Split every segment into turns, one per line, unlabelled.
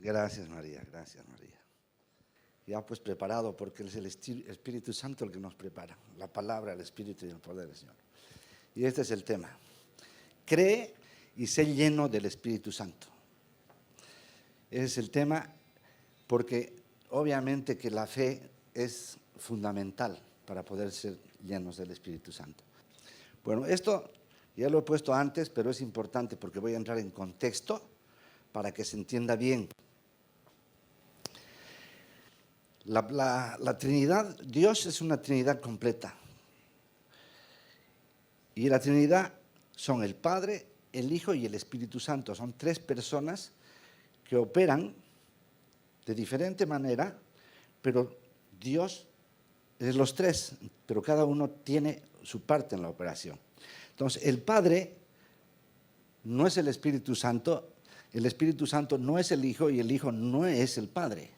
Gracias, María, gracias, María. Ya pues preparado, porque es el Espíritu Santo el que nos prepara. La palabra, el Espíritu y el poder del Señor. Y este es el tema. Cree y sé lleno del Espíritu Santo. Ese es el tema, porque obviamente que la fe es fundamental para poder ser llenos del Espíritu Santo. Bueno, esto ya lo he puesto antes, pero es importante porque voy a entrar en contexto para que se entienda bien. La Trinidad, Dios es una Trinidad completa. Y la Trinidad son el Padre, el Hijo y el Espíritu Santo. Son tres personas que operan de diferente manera, pero Dios es los tres, pero cada uno tiene su parte en la operación. Entonces, el Padre no es el Espíritu Santo no es el Hijo y el Hijo no es el Padre,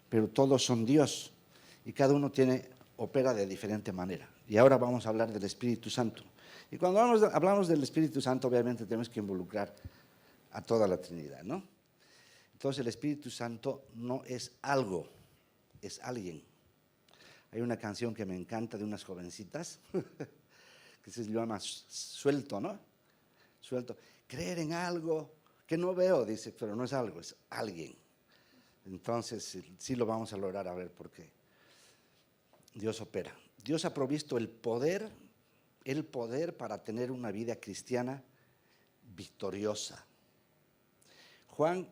pero todos son Dios y cada uno opera de diferente manera. Y ahora vamos a hablar del Espíritu Santo. Y cuando hablamos del Espíritu Santo, obviamente tenemos que involucrar a toda la Trinidad, ¿no? Entonces, el Espíritu Santo no es algo, es alguien. Hay una canción que me encanta de unas jovencitas que se llama Suelto, ¿no? Suelto. Creer en algo que no veo, dice, pero no es algo, es alguien. Entonces, sí lo vamos a lograr a ver por qué. Dios opera. Dios ha provisto el poder para tener una vida cristiana victoriosa. Juan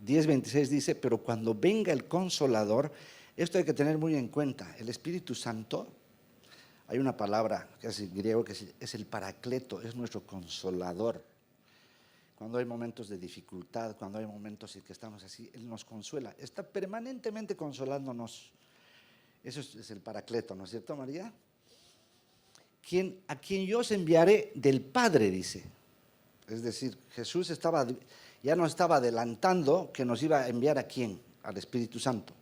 10:26 dice, pero cuando venga el Consolador, esto hay que tener muy en cuenta, el Espíritu Santo, hay una palabra que es en griego que es el Paracleto, es nuestro Consolador. Cuando hay momentos de dificultad, cuando hay momentos en que estamos así, Él nos consuela, está permanentemente consolándonos. Eso es el Paracleto, ¿no es cierto, María? A quien yo os enviaré del Padre, dice. Es decir, Jesús ya nos estaba adelantando que nos iba a enviar ¿a quién? Al Espíritu Santo.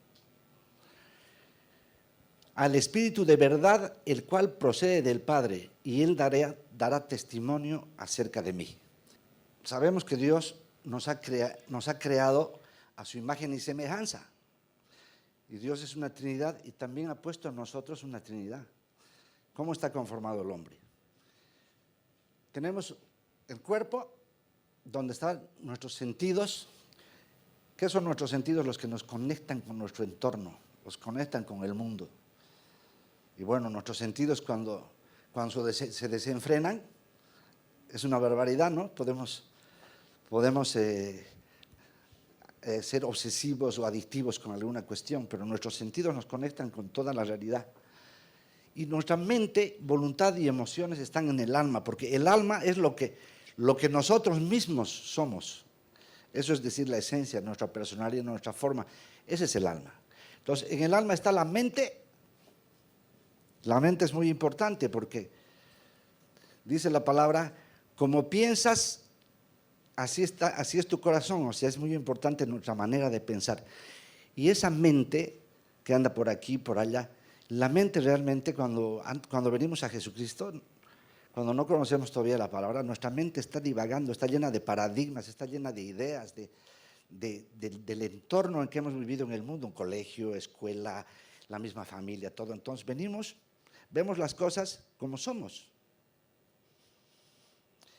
Al Espíritu de verdad, el cual procede del Padre, y Él dará testimonio acerca de mí. Sabemos que Dios nos ha creado a su imagen y semejanza. Y Dios es una Trinidad y también ha puesto en nosotros una Trinidad. ¿Cómo está conformado el hombre? Tenemos el cuerpo, donde están nuestros sentidos. ¿Qué son nuestros sentidos? Los que nos conectan con nuestro entorno, los conectan con el mundo. Y bueno, nuestros sentidos cuando se desenfrenan, es una barbaridad, ¿no? Podemos ser obsesivos o adictivos con alguna cuestión, pero nuestros sentidos nos conectan con toda la realidad. Y nuestra mente, voluntad y emociones están en el alma, porque el alma es lo que nosotros mismos somos. Eso es decir, la esencia, nuestra personalidad, nuestra forma. Ese es el alma. Entonces, en el alma está la mente. La mente es muy importante porque dice la palabra, como piensas, así es tu corazón. O sea, es muy importante nuestra manera de pensar. Y esa mente que anda por aquí, por allá, la mente realmente cuando venimos a Jesucristo, cuando no conocemos todavía la palabra, nuestra mente está divagando, está llena de paradigmas, está llena de ideas, del entorno en que hemos vivido en el mundo, un colegio, escuela, la misma familia, todo. Entonces vemos las cosas como somos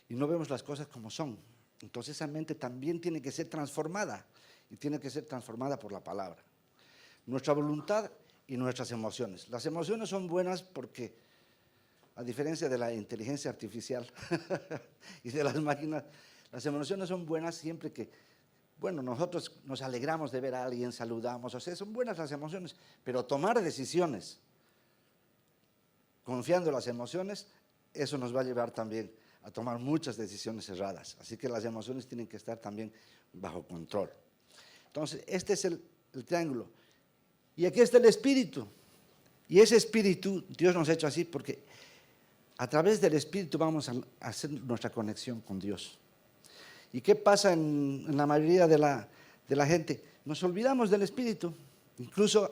y no vemos las cosas como son. Entonces esa mente también tiene que ser transformada y tiene que ser transformada por la palabra. Nuestra voluntad y nuestras emociones. Las emociones son buenas porque, a diferencia de la inteligencia artificial y de las máquinas, las emociones son buenas siempre que, bueno, nosotros nos alegramos de ver a alguien, saludamos, o sea, son buenas las emociones, pero tomar decisiones confiando en las emociones, eso nos va a llevar también a tomar muchas decisiones erradas. Así que las emociones tienen que estar también bajo control. Entonces, este es el triángulo. Y aquí está el Espíritu. Y ese Espíritu, Dios nos ha hecho así porque a través del Espíritu vamos a hacer nuestra conexión con Dios. ¿Y qué pasa en la mayoría de la gente? Nos olvidamos del Espíritu. Incluso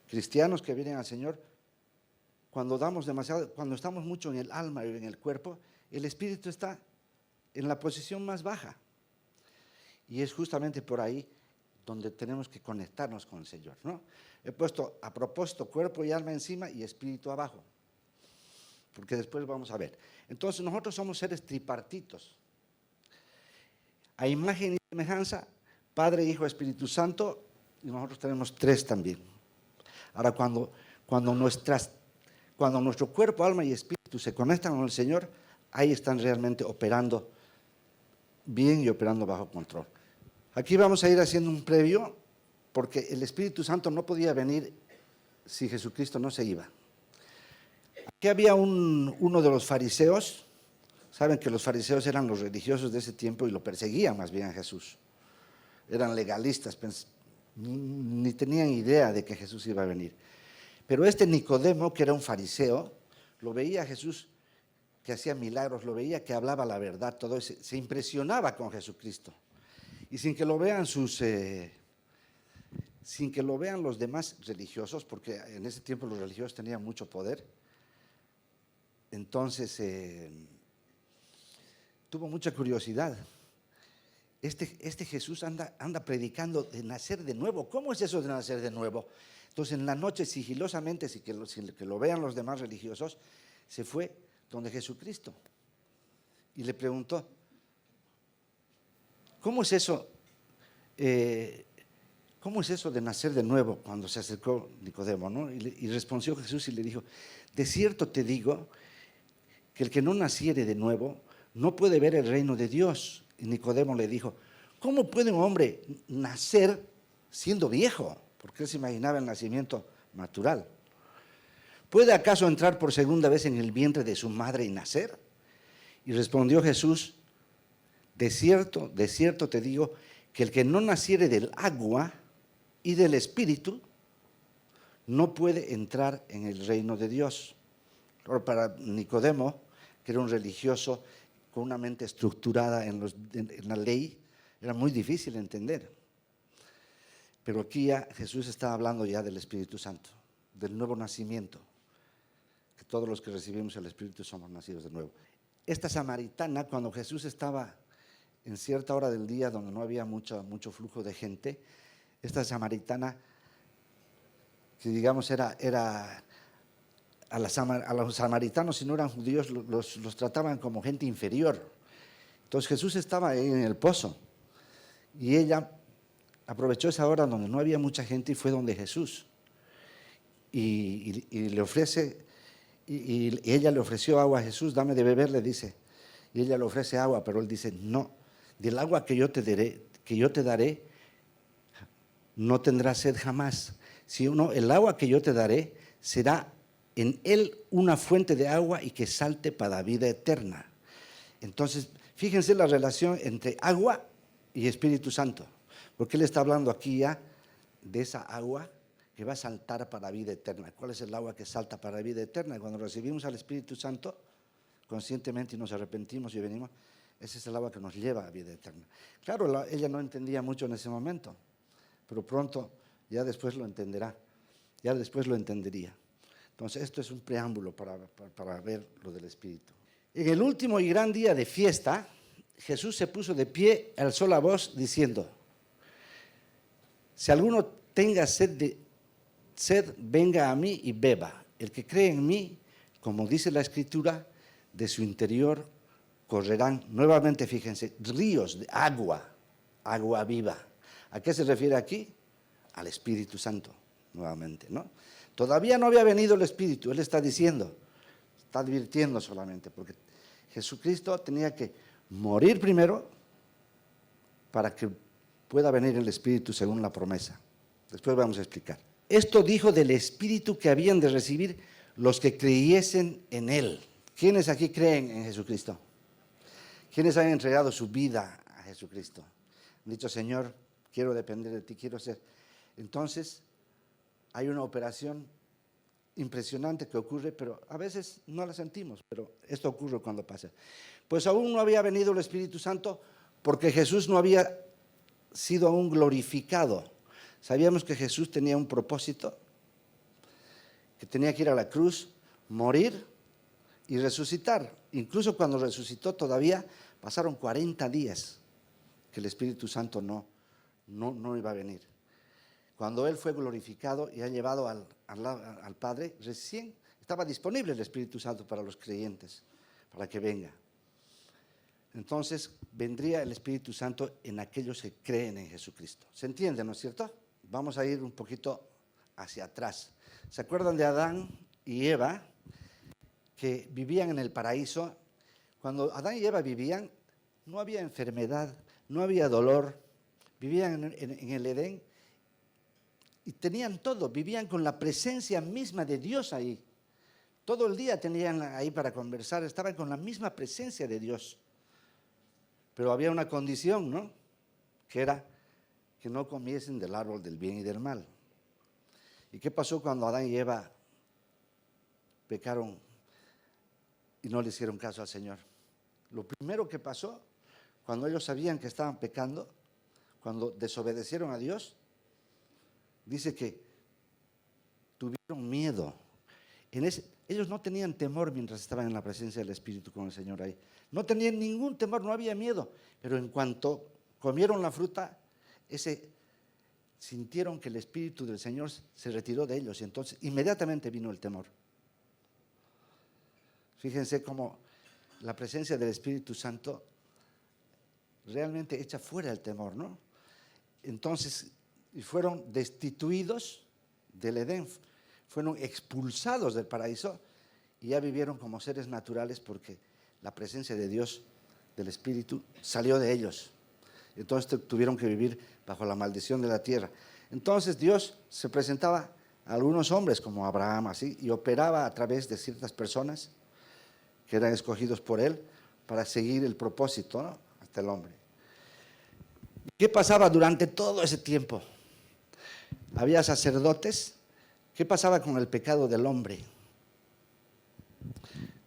cristianos que vienen al Señor, cuando estamos mucho en el alma y en el cuerpo, el Espíritu está en la posición más baja. Y es justamente por ahí donde tenemos que conectarnos con el Señor, ¿no? He puesto a propósito cuerpo y alma encima y espíritu abajo, porque después vamos a ver. Entonces nosotros somos seres tripartitos. A imagen y semejanza, Padre, Hijo, Espíritu Santo, y nosotros tenemos tres también. Ahora, cuando nuestro cuerpo, alma y espíritu se conectan con el Señor, ahí están realmente operando bien y operando bajo control. Aquí vamos a ir haciendo un previo, porque el Espíritu Santo no podía venir si Jesucristo no se iba. Aquí había uno de los fariseos. Saben que los fariseos eran los religiosos de ese tiempo y lo perseguían más bien a Jesús. Eran legalistas, ni tenían idea de que Jesús iba a venir. Pero este Nicodemo, que era un fariseo, lo veía a Jesús que hacía milagros, lo veía que hablaba la verdad, todo eso, se impresionaba con Jesucristo. Y sin que lo vean los demás religiosos, porque en ese tiempo los religiosos tenían mucho poder, entonces tuvo mucha curiosidad. Este Jesús anda predicando de nacer de nuevo. ¿Cómo es eso de nacer de nuevo? Entonces en la noche sigilosamente, sin que lo vean los demás religiosos, se fue donde Jesucristo y le preguntó, ¿cómo es eso? ¿Cómo es eso de nacer de nuevo? Cuando se acercó Nicodemo, ¿no? Y respondió Jesús y le dijo, de cierto te digo que el que no naciere de nuevo no puede ver el reino de Dios. Y Nicodemo le dijo, ¿cómo puede un hombre nacer siendo viejo? Porque él se imaginaba el nacimiento natural. ¿Puede acaso entrar por segunda vez en el vientre de su madre y nacer? Y respondió Jesús, de cierto te digo, que el que no naciere del agua y del espíritu no puede entrar en el reino de Dios. Ahora, para Nicodemo, que era un religioso con una mente estructurada en la ley, era muy difícil entender. Pero aquí ya Jesús está hablando ya del Espíritu Santo, del nuevo nacimiento, que todos los que recibimos el Espíritu somos nacidos de nuevo. Esta samaritana, cuando Jesús estaba en cierta hora del día donde no había mucho flujo de gente, esta samaritana, que digamos era a los samaritanos, si no eran judíos, los trataban como gente inferior. Entonces Jesús estaba ahí en el pozo y ella aprovechó esa hora donde no había mucha gente y fue donde Jesús. Y le ofrece, y ella le ofreció agua a Jesús, dame de beber, le dice. Y ella le ofrece agua, pero él dice, no, del agua que yo te daré, no tendrás sed jamás. Sino el agua que yo te daré será en él una fuente de agua y que salte para vida eterna. Entonces, fíjense la relación entre agua y Espíritu Santo, porque él está hablando aquí ya de esa agua que va a saltar para vida eterna. ¿Cuál es el agua que salta para vida eterna? Cuando recibimos al Espíritu Santo, conscientemente y nos arrepentimos y venimos, ese es el agua que nos lleva a vida eterna. Claro, ella no entendía mucho en ese momento, pero pronto ya después lo entenderá, ya después lo entendería. Entonces esto es un preámbulo para ver lo del Espíritu. En el último y gran día de fiesta, Jesús se puso de pie, alzó la voz diciendo, si alguno tenga sed, venga a mí y beba. El que cree en mí, como dice la Escritura, de su interior correrán, nuevamente fíjense, ríos de agua viva. ¿A qué se refiere aquí? Al Espíritu Santo, nuevamente, ¿no? Todavía no había venido el Espíritu, Él está diciendo, está advirtiendo solamente, porque Jesucristo tenía que morir primero para que pueda venir el Espíritu según la promesa. Después vamos a explicar. Esto dijo del Espíritu que habían de recibir los que creyesen en Él. ¿Quiénes aquí creen en Jesucristo? ¿Quiénes han entregado su vida a Jesucristo? Han dicho, Señor, quiero depender de ti, quiero ser. Entonces, hay una operación impresionante que ocurre, pero a veces no la sentimos, pero esto ocurre cuando pasa. Pues aún no había venido el Espíritu Santo porque Jesús no había sido aún glorificado. Sabíamos que Jesús tenía un propósito, que tenía que ir a la cruz, morir y resucitar. Incluso cuando resucitó todavía pasaron 40 días que el Espíritu Santo no iba a venir. Cuando Él fue glorificado y ha llevado al Padre, recién estaba disponible el Espíritu Santo para los creyentes, para que venga. Entonces vendría el Espíritu Santo en aquellos que creen en Jesucristo. ¿Se entiende, no es cierto? Vamos a ir un poquito hacia atrás. ¿Se acuerdan de Adán y Eva que vivían en el paraíso? Cuando Adán y Eva vivían, no había enfermedad, no había dolor, vivían en el Edén y tenían todo, vivían con la presencia misma de Dios ahí. Todo el día tenían ahí para conversar, estaban con la misma presencia de Dios. Pero había una condición, ¿no? Que era que no comiesen del árbol del bien y del mal. ¿Y qué pasó cuando Adán y Eva pecaron y no le hicieron caso al Señor? Lo primero que pasó, cuando ellos sabían que estaban pecando, cuando desobedecieron a Dios, dice que tuvieron miedo. Ellos no tenían temor mientras estaban en la presencia del Espíritu con el Señor ahí. No tenían ningún temor, no había miedo. Pero en cuanto comieron la fruta, sintieron que el Espíritu del Señor se retiró de ellos y entonces inmediatamente vino el temor. Fíjense cómo la presencia del Espíritu Santo realmente echa fuera el temor, ¿no? Entonces, fueron destituidos del Edén, fueron expulsados del paraíso y ya vivieron como seres naturales porque la presencia de Dios, del Espíritu, salió de ellos. Entonces tuvieron que vivir bajo la maldición de la tierra. Entonces Dios se presentaba a algunos hombres como Abraham, así, y operaba a través de ciertas personas que eran escogidos por Él para seguir el propósito, ¿no? Hasta el hombre. ¿Qué pasaba durante todo ese tiempo? Había sacerdotes. ¿Qué pasaba con el pecado del hombre?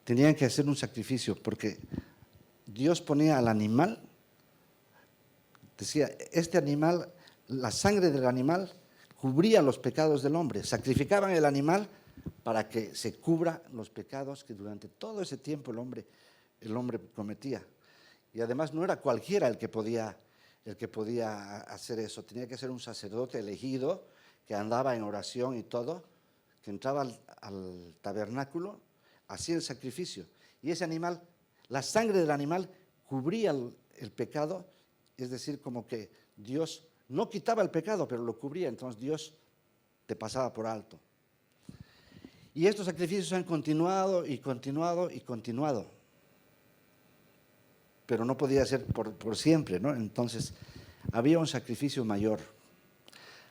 Tenían que hacer un sacrificio porque Dios ponía al animal, decía, este animal, la sangre del animal cubría los pecados del hombre. Sacrificaban el animal para que se cubra los pecados que durante todo ese tiempo el hombre cometía. Y además no era cualquiera el que podía hacer eso. Tenía que ser un sacerdote elegido que andaba en oración y todo, que entraba al tabernáculo, hacía el sacrificio. Y ese animal, la sangre del animal cubría el pecado, es decir, como que Dios no quitaba el pecado, pero lo cubría, entonces Dios te pasaba por alto. Y estos sacrificios han continuado y continuado y continuado, pero no podía ser por siempre, ¿no? Entonces había un sacrificio mayor.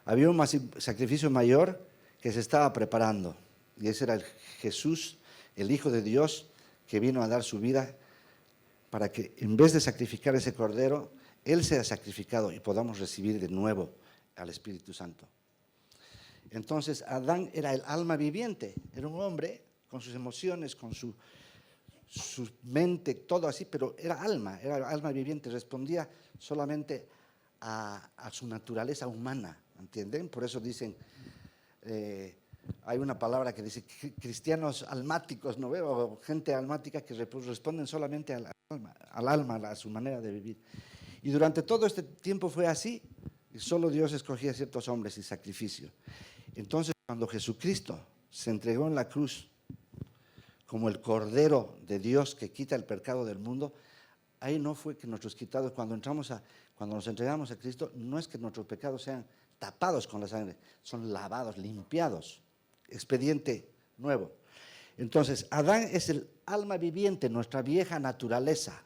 Había un sacrificio mayor que se estaba preparando, y ese era Jesús, el Hijo de Dios, que vino a dar su vida para que en vez de sacrificar ese cordero, Él sea sacrificado y podamos recibir de nuevo al Espíritu Santo. Entonces Adán era el alma viviente, era un hombre con sus emociones, con su mente, todo así, pero era alma viviente, respondía solamente a su naturaleza humana, ¿entienden? Por eso dicen, hay una palabra que dice cristianos almáticos, ¿no veo? O gente almática que responden solamente al alma, a su manera de vivir. Y durante todo este tiempo fue así, y solo Dios escogía ciertos hombres y sacrificio. Entonces, cuando Jesucristo se entregó en la cruz como el Cordero de Dios que quita el pecado del mundo, ahí no fue que nuestros quitados, cuando nos entregamos a Cristo, no es que nuestros pecados sean tapados con la sangre, son lavados, limpiados, expediente nuevo. Entonces, Adán es el alma viviente, nuestra vieja naturaleza.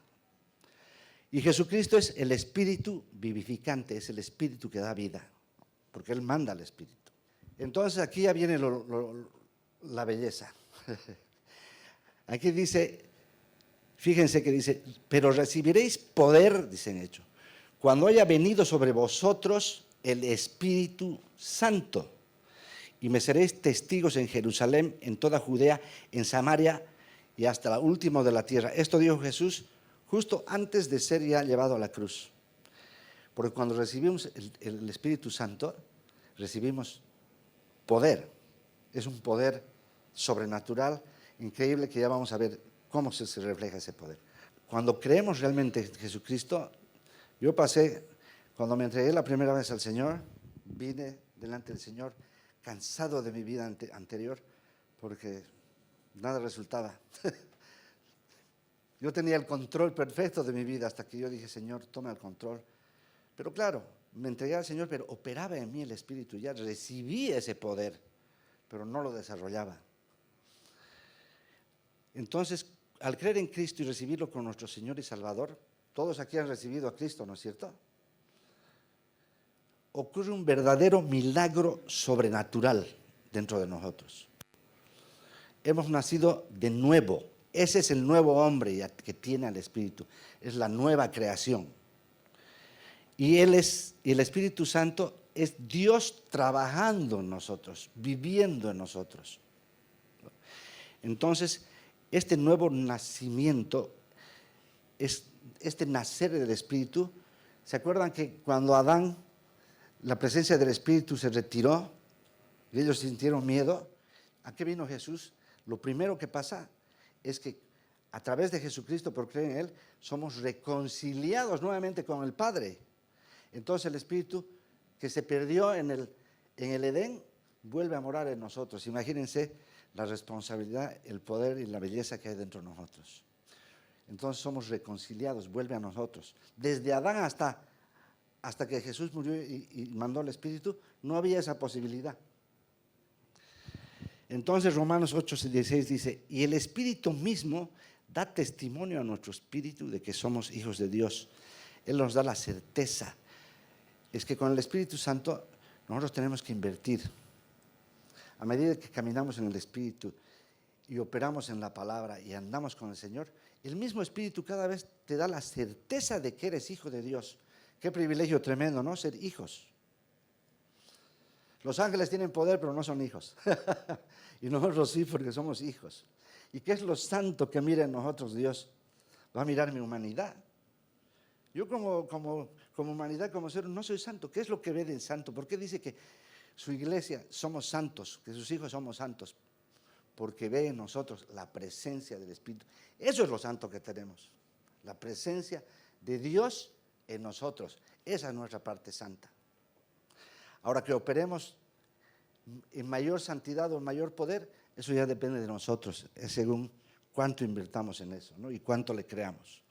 Y Jesucristo es el espíritu vivificante, es el espíritu que da vida, porque Él manda al espíritu. Entonces aquí ya viene la belleza. Aquí dice, fíjense que dice, pero recibiréis poder, dicen hecho, cuando haya venido sobre vosotros el Espíritu Santo, y me seréis testigos en Jerusalén, en toda Judea, en Samaria y hasta la última de la tierra. Esto dijo Jesús justo antes de ser ya llevado a la cruz. Porque cuando recibimos el Espíritu Santo, recibimos poder. Es un poder sobrenatural, increíble, que ya vamos a ver cómo se refleja ese poder. Cuando creemos realmente en Jesucristo, Yo pasé, cuando me entregué la primera vez al Señor, vine delante del Señor cansado de mi vida anterior, porque nada resultaba. Yo tenía el control perfecto de mi vida hasta que yo dije, Señor, toma el control. Pero claro, me entregué al Señor, pero operaba en mí el Espíritu, ya recibí ese poder, pero no lo desarrollaba. Entonces, al creer en Cristo y recibirlo como nuestro Señor y Salvador, todos aquí han recibido a Cristo, ¿no es cierto? Ocurre un verdadero milagro sobrenatural dentro de nosotros. Hemos nacido de nuevo. Ese es el nuevo hombre que tiene al Espíritu. Es la nueva creación. Y el Espíritu Santo es Dios trabajando en nosotros, viviendo en nosotros. Entonces, este nuevo nacimiento, este nacer del Espíritu, ¿se acuerdan que cuando Adán, la presencia del Espíritu se retiró y ellos sintieron miedo? ¿A qué vino Jesús? Lo primero que pasa es que a través de Jesucristo, por creer en Él, somos reconciliados nuevamente con el Padre. Entonces el Espíritu que se perdió en el Edén vuelve a morar en nosotros. Imagínense la responsabilidad, el poder y la belleza que hay dentro de nosotros. Entonces somos reconciliados, vuelve a nosotros. Desde Adán hasta que Jesús murió y mandó el Espíritu, no había esa posibilidad. Entonces Romanos 8:16 dice, y el Espíritu mismo da testimonio a nuestro espíritu de que somos hijos de Dios. Él nos da la certeza. Es que con el Espíritu Santo nosotros tenemos que invertir. A medida que caminamos en el Espíritu y operamos en la palabra y andamos con el Señor, el mismo Espíritu cada vez te da la certeza de que eres hijo de Dios. Qué privilegio tremendo, ¿no? Ser hijos. Los ángeles tienen poder, pero no son hijos. Y nosotros sí, porque somos hijos. ¿Y qué es lo santo que mira en nosotros Dios? Va a mirar mi humanidad. Yo como humanidad, como ser, no soy santo. ¿Qué es lo que ve de santo? ¿Por qué dice que su iglesia somos santos, que sus hijos somos santos? Porque ve en nosotros la presencia del Espíritu. Eso es lo santo que tenemos. La presencia de Dios en nosotros. Esa es nuestra parte santa. Ahora, que operemos en mayor santidad o en mayor poder, eso ya depende de nosotros, es según cuánto invertamos en eso, ¿no? Y cuánto le creamos.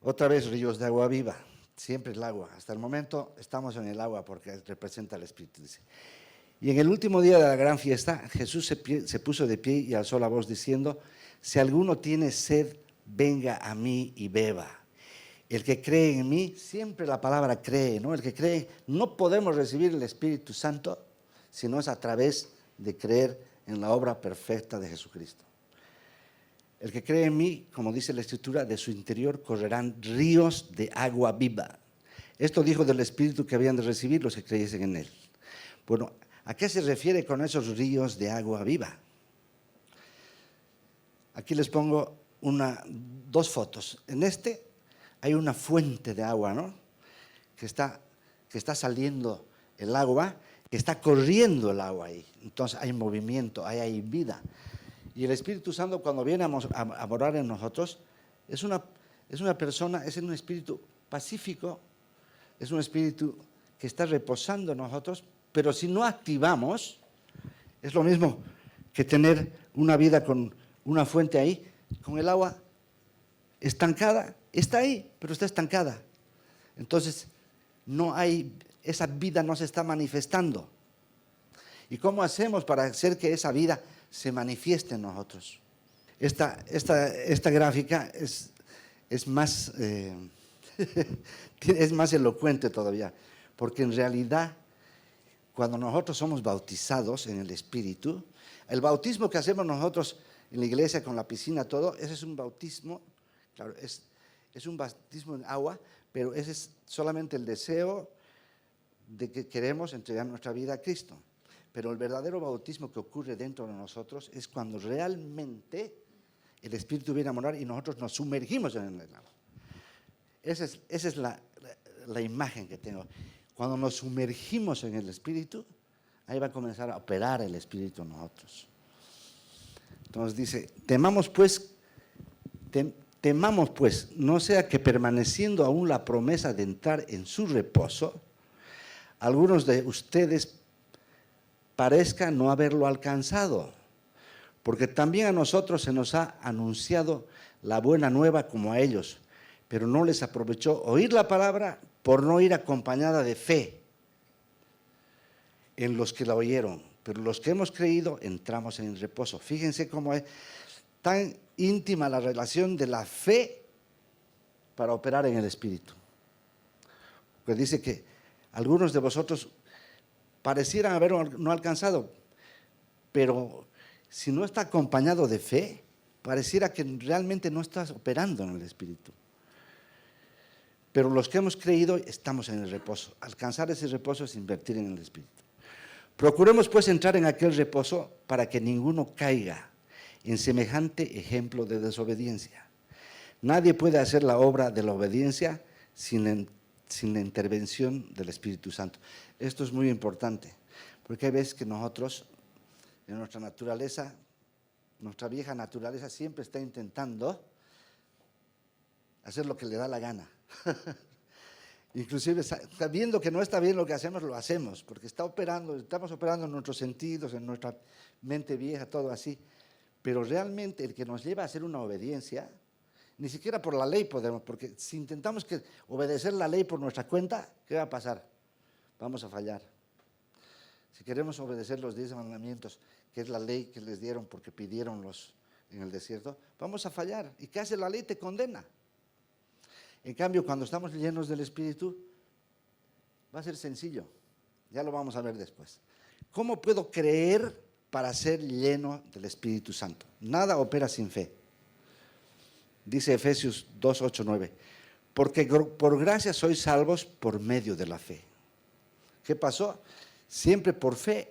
Otra vez, ríos de agua viva, siempre el agua. Hasta el momento estamos en el agua porque representa el Espíritu, dice. Y en el último día de la gran fiesta, Jesús se puso de pie y alzó la voz diciendo, si alguno tiene sed, venga a mí y beba. El que cree en mí, siempre la palabra cree, ¿no? El que cree, no podemos recibir el Espíritu Santo si no es a través de creer en la obra perfecta de Jesucristo. El que cree en mí, como dice la Escritura, de su interior correrán ríos de agua viva. Esto dijo del Espíritu que habían de recibir los que creyesen en Él. Bueno, ¿a qué se refiere con esos ríos de agua viva? Aquí les pongo dos fotos. En hay una fuente de agua, ¿no? Que está saliendo el agua, que está corriendo el agua ahí. Entonces hay movimiento, hay vida. Y el Espíritu Santo, cuando viene a morar en nosotros, es un espíritu pacífico, es un espíritu que está reposando en nosotros, pero si no activamos, es lo mismo que tener una vida con una fuente ahí, con el agua estancada. Está ahí, pero está estancada. Entonces, esa vida no se está manifestando. ¿Y cómo hacemos para hacer que esa vida se manifieste en nosotros? Esta gráfica es más elocuente todavía, porque en realidad, cuando nosotros somos bautizados en el Espíritu, el bautismo que hacemos nosotros en la iglesia con la piscina, todo, ese es un bautismo, claro, es un bautismo en agua, pero ese es solamente el deseo de que queremos entregar nuestra vida a Cristo. Pero el verdadero bautismo que ocurre dentro de nosotros es cuando realmente el Espíritu viene a morar y nosotros nos sumergimos en el agua. Esa es la imagen que tengo. Cuando nos sumergimos en el Espíritu, ahí va a comenzar a operar el Espíritu en nosotros. Entonces dice, Temamos pues, no sea que permaneciendo aún la promesa de entrar en su reposo, algunos de ustedes parezca no haberlo alcanzado, porque también a nosotros se nos ha anunciado la buena nueva como a ellos, pero no les aprovechó oír la palabra por no ir acompañada de fe en los que la oyeron, pero los que hemos creído entramos en el reposo. Fíjense cómo es tan íntima la relación de la fe para operar en el Espíritu. Pues dice que algunos de vosotros parecieran haber no alcanzado, pero si no está acompañado de fe, pareciera que realmente no estás operando en el Espíritu. Pero los que hemos creído estamos en el reposo. Alcanzar ese reposo es invertir en el Espíritu. Procuremos pues entrar en aquel reposo para que ninguno caiga en semejante ejemplo de desobediencia. Nadie puede hacer la obra de la obediencia sin la intervención del Espíritu Santo. Esto es muy importante, porque hay veces que nosotros, en nuestra naturaleza, nuestra vieja naturaleza siempre está intentando hacer lo que le da la gana. Inclusive sabiendo que no está bien lo que hacemos, lo hacemos, porque estamos operando en nuestros sentidos, en nuestra mente vieja, todo así. Pero realmente el que nos lleva a hacer una obediencia, ni siquiera por la ley podemos, porque si intentamos obedecer la ley por nuestra cuenta, ¿qué va a pasar? Vamos a fallar. Si queremos obedecer los 10 mandamientos, que es la ley que les dieron porque pidieron en el desierto, vamos a fallar. ¿Y qué hace la ley? Te condena. En cambio, cuando estamos llenos del Espíritu, va a ser sencillo. Ya lo vamos a ver después. ¿Cómo puedo creer para ser lleno del Espíritu Santo? Nada opera sin fe. Dice Efesios 2, 8, 9. Porque por gracia sois salvos por medio de la fe. ¿Qué pasó? Siempre por fe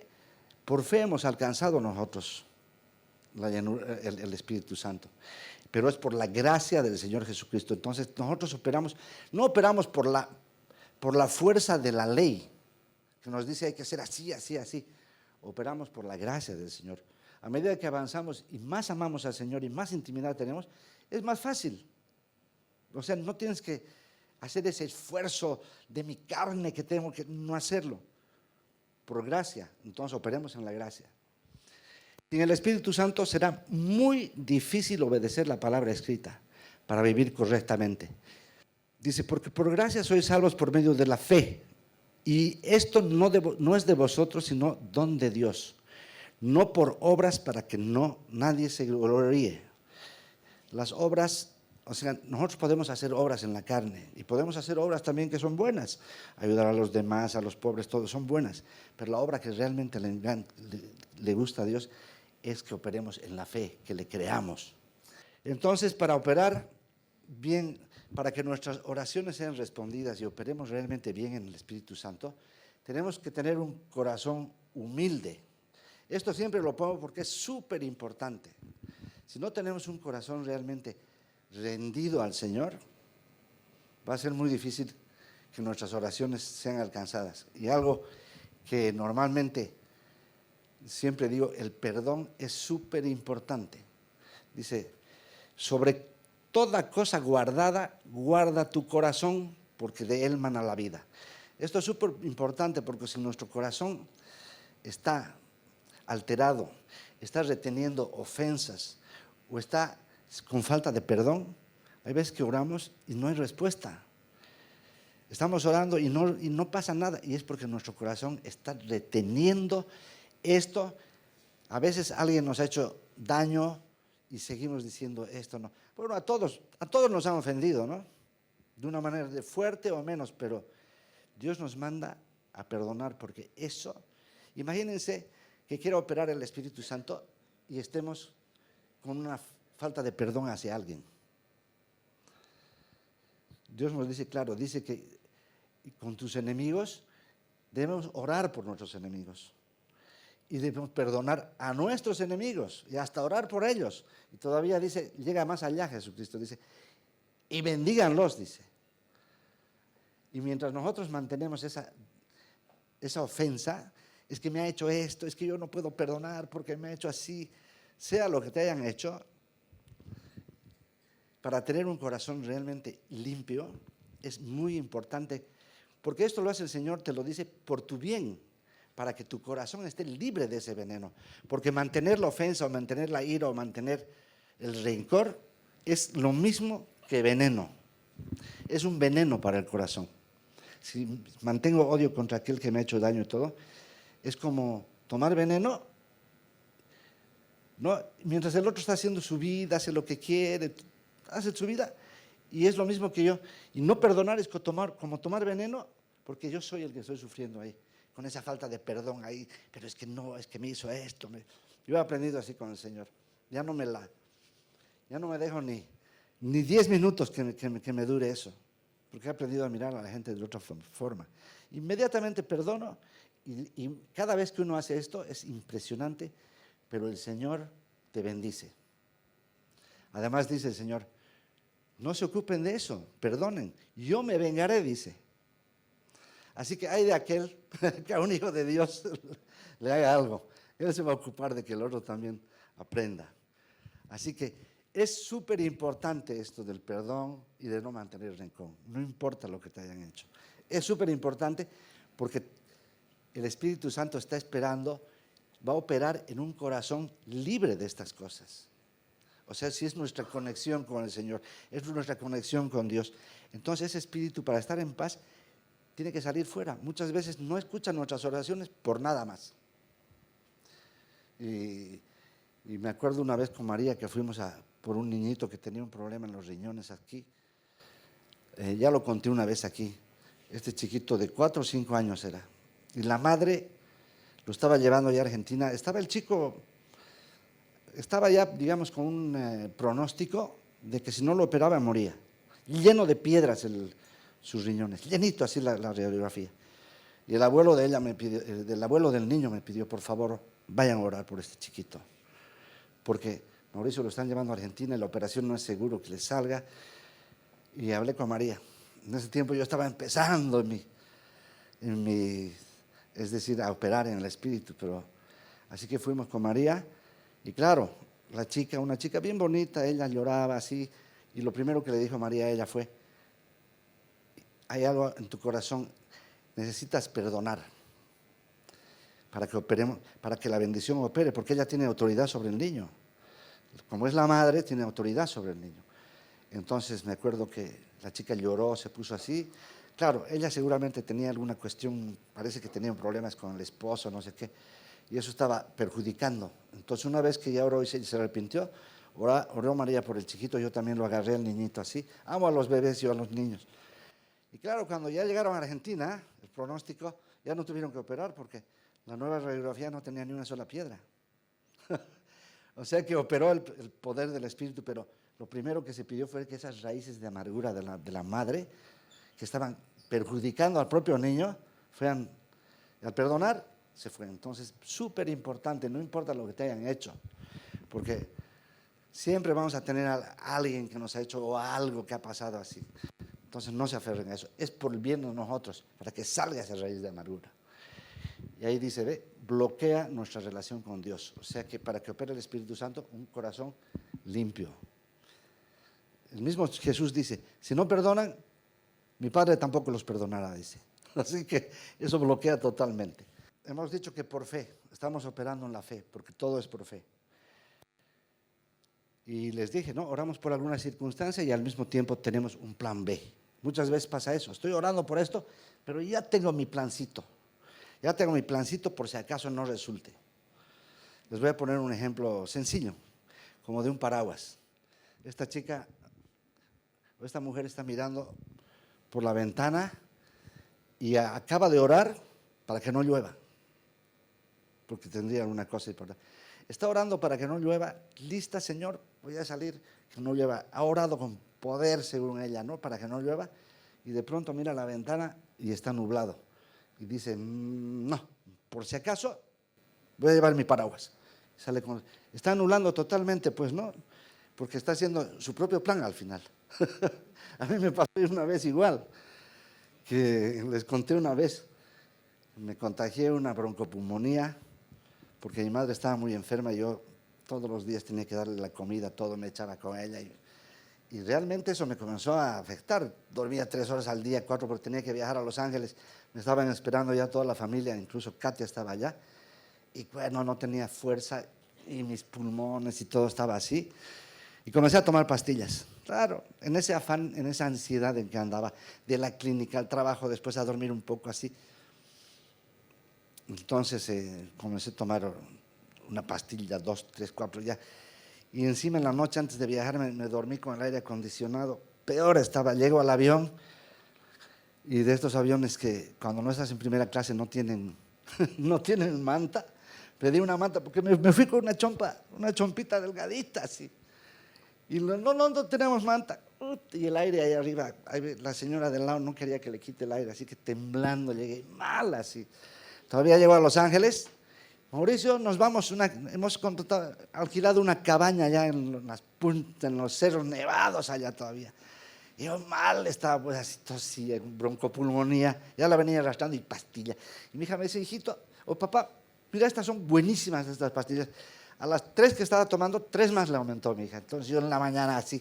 hemos alcanzado nosotros el Espíritu Santo. Pero es por la gracia del Señor Jesucristo. Entonces nosotros no operamos por la fuerza de la ley, que nos dice hay que hacer así, así, así. Operamos por la gracia del Señor. A medida que avanzamos y más amamos al Señor y más intimidad tenemos, es más fácil. O sea, no tienes que hacer ese esfuerzo de mi carne que tengo que no hacerlo. Por gracia, entonces operemos en la gracia. Sin el Espíritu Santo será muy difícil obedecer la palabra escrita para vivir correctamente. Dice, porque por gracia sois salvos por medio de la fe. Y esto no es de vosotros, sino don de Dios. No por obras para que nadie se gloríe. Las obras, o sea, nosotros podemos hacer obras en la carne y podemos hacer obras también que son buenas. Ayudar a los demás, a los pobres, todos son buenas. Pero la obra que realmente le gusta a Dios es que operemos en la fe, que le creamos. Entonces, para operar bien, para que nuestras oraciones sean respondidas y operemos realmente bien en el Espíritu Santo, tenemos que tener un corazón humilde. Esto siempre lo pongo porque es súper importante. Si no tenemos un corazón realmente rendido al Señor, va a ser muy difícil que nuestras oraciones sean alcanzadas. Y algo que normalmente siempre digo, el perdón es súper importante. Dice, sobre toda cosa guardada, guarda tu corazón, porque de él mana la vida. Esto es súper importante porque si nuestro corazón está alterado, está reteniendo ofensas o está con falta de perdón, hay veces que oramos y no hay respuesta. Estamos orando y no pasa nada, y es porque nuestro corazón está reteniendo esto. A veces alguien nos ha hecho daño y seguimos diciendo esto no. Bueno, a todos nos han ofendido, ¿no? De una manera fuerte o menos, pero Dios nos manda a perdonar porque eso, imagínense que quiera operar el Espíritu Santo y estemos con una falta de perdón hacia alguien. Dios nos dice, claro, dice que con tus enemigos debemos orar por nuestros enemigos. Y debemos perdonar a nuestros enemigos y hasta orar por ellos. Y todavía dice, llega más allá Jesucristo, dice, y bendíganlos, dice. Y mientras nosotros mantenemos esa ofensa, es que me ha hecho esto, es que yo no puedo perdonar porque me ha hecho así, sea lo que te hayan hecho, para tener un corazón realmente limpio, es muy importante, porque esto lo hace el Señor, te lo dice por tu bien, para que tu corazón esté libre de ese veneno. Porque mantener la ofensa, o mantener la ira, o mantener el rencor, es lo mismo que veneno. Es un veneno para el corazón. Si mantengo odio contra aquel que me ha hecho daño y todo, es como tomar veneno, ¿no? Mientras el otro está haciendo su vida, hace lo que quiere, hace su vida, y es lo mismo que yo. Y no perdonar es como tomar veneno, porque yo soy el que estoy sufriendo ahí, con esa falta de perdón ahí, pero es que no, es que me hizo esto. Yo he aprendido así con el Señor, ya no me dejo ni 10 minutos que me dure eso, porque he aprendido a mirar a la gente de otra forma. Inmediatamente perdono, y cada vez que uno hace esto es impresionante, pero el Señor te bendice. Además dice el Señor, no se ocupen de eso, perdonen, yo me vengaré, dice. Así que hay de aquel que a un hijo de Dios le haga algo. Él se va a ocupar de que el otro también aprenda. Así que es súper importante esto del perdón y de no mantener rencor. No importa lo que te hayan hecho. Es súper importante porque el Espíritu Santo está esperando, va a operar en un corazón libre de estas cosas. O sea, si es nuestra conexión con el Señor, es nuestra conexión con Dios. Entonces ese espíritu, para estar en paz, tiene que salir fuera. Muchas veces no escuchan nuestras oraciones por nada más. Y me acuerdo una vez con María que fuimos por un niñito que tenía un problema en los riñones aquí. Ya lo conté una vez aquí. Este chiquito de 4 o 5 años era. Y la madre lo estaba llevando ya a Argentina. El chico estaba ya, digamos, con un pronóstico de que si no lo operaba moría. Lleno de piedras sus riñones, llenito así la radiografía. Y el abuelo de ella del abuelo del niño me pidió, por favor, vayan a orar por este chiquito. Porque Mauricio lo están llevando a Argentina y la operación no es seguro que le salga. Y hablé con María. En ese tiempo yo estaba empezando es decir, a operar en el espíritu. Así que fuimos con María. Y claro, una chica bien bonita, ella lloraba así. Y lo primero que le dijo María a ella fue, hay algo en tu corazón, necesitas perdonar para que operemos, para que la bendición opere, porque ella tiene autoridad sobre el niño. Como es la madre, tiene autoridad sobre el niño. Entonces me acuerdo que la chica lloró, se puso así. Claro, ella seguramente tenía alguna cuestión, parece que tenía problemas con el esposo, no sé qué, y eso estaba perjudicando. Entonces una vez que ya oró y se arrepintió, oró María por el chiquito, yo también lo agarré al niñito así. Amo a los bebés, yo a los niños. Y claro, cuando ya llegaron a Argentina, el pronóstico, ya no tuvieron que operar porque la nueva radiografía no tenía ni una sola piedra. O sea que operó el poder del Espíritu, pero lo primero que se pidió fue que esas raíces de amargura de la madre, que estaban perjudicando al propio niño, al perdonar, se fue. Entonces, súper importante, no importa lo que te hayan hecho, porque siempre vamos a tener a alguien que nos ha hecho o algo que ha pasado así. Entonces no se aferren a eso, es por el bien de nosotros, para que salga esa raíz de amargura. Y ahí dice, bloquea nuestra relación con Dios. O sea que para que opere el Espíritu Santo, un corazón limpio. El mismo Jesús dice, si no perdonan, mi Padre tampoco los perdonará, dice. Así que eso bloquea totalmente. Hemos dicho que por fe, estamos operando en la fe, porque todo es por fe. Y les dije, no, oramos por alguna circunstancia y al mismo tiempo tenemos un plan B. Muchas veces pasa eso, estoy orando por esto, pero ya tengo mi plancito. Ya tengo mi plancito por si acaso no resulte. Les voy a poner un ejemplo sencillo, como de un paraguas. Esta mujer está mirando por la ventana y acaba de orar para que no llueva, porque tendría alguna cosa importante. Está orando para que no llueva, lista, Señor, voy a salir, que no llueva. Ha orado con poder, según ella, ¿no? Para que no llueva, y de pronto mira la ventana y está nublado. Y dice, no, por si acaso, voy a llevar mi paraguas. Está anulando totalmente, pues no, porque está haciendo su propio plan al final. A mí me pasó una vez igual, que les conté una vez, me contagié una broncopulmonía, porque mi madre estaba muy enferma y yo todos los días tenía que darle la comida, todo me echaba con ella. Y realmente eso me comenzó a afectar. Dormía 3 horas al día, 4, porque tenía que viajar a Los Ángeles. Me estaban esperando ya toda la familia, incluso Katia estaba allá. Y bueno, no tenía fuerza y mis pulmones y todo estaba así. Y comencé a tomar pastillas. Claro, en ese afán, en esa ansiedad en que andaba, de la clínica al trabajo, después a dormir un poco así. Entonces comencé a tomar una pastilla, 2, 3, 4 ya. Y encima en la noche antes de viajar me dormí con el aire acondicionado. Peor estaba, llego al avión y de estos aviones que cuando no estás en primera clase no tienen, no tienen manta. Pedí una manta porque me fui con una chompita delgadita así. Y no tenemos manta. Y el aire ahí arriba, la señora del lado no quería que le quite el aire, así que temblando llegué mal así. Todavía llego a Los Ángeles. Mauricio, nos vamos, hemos alquilado una cabaña allá en las puntas, en los cerros nevados allá todavía. Y yo mal estaba, pues así, tosía, broncopulmonía, ya la venía arrastrando y pastilla. Y mi hija me dice, hijito, papá, mira, estas son buenísimas estas pastillas. A las 3 que estaba tomando, 3 más le aumentó mi hija. Entonces yo en la mañana así,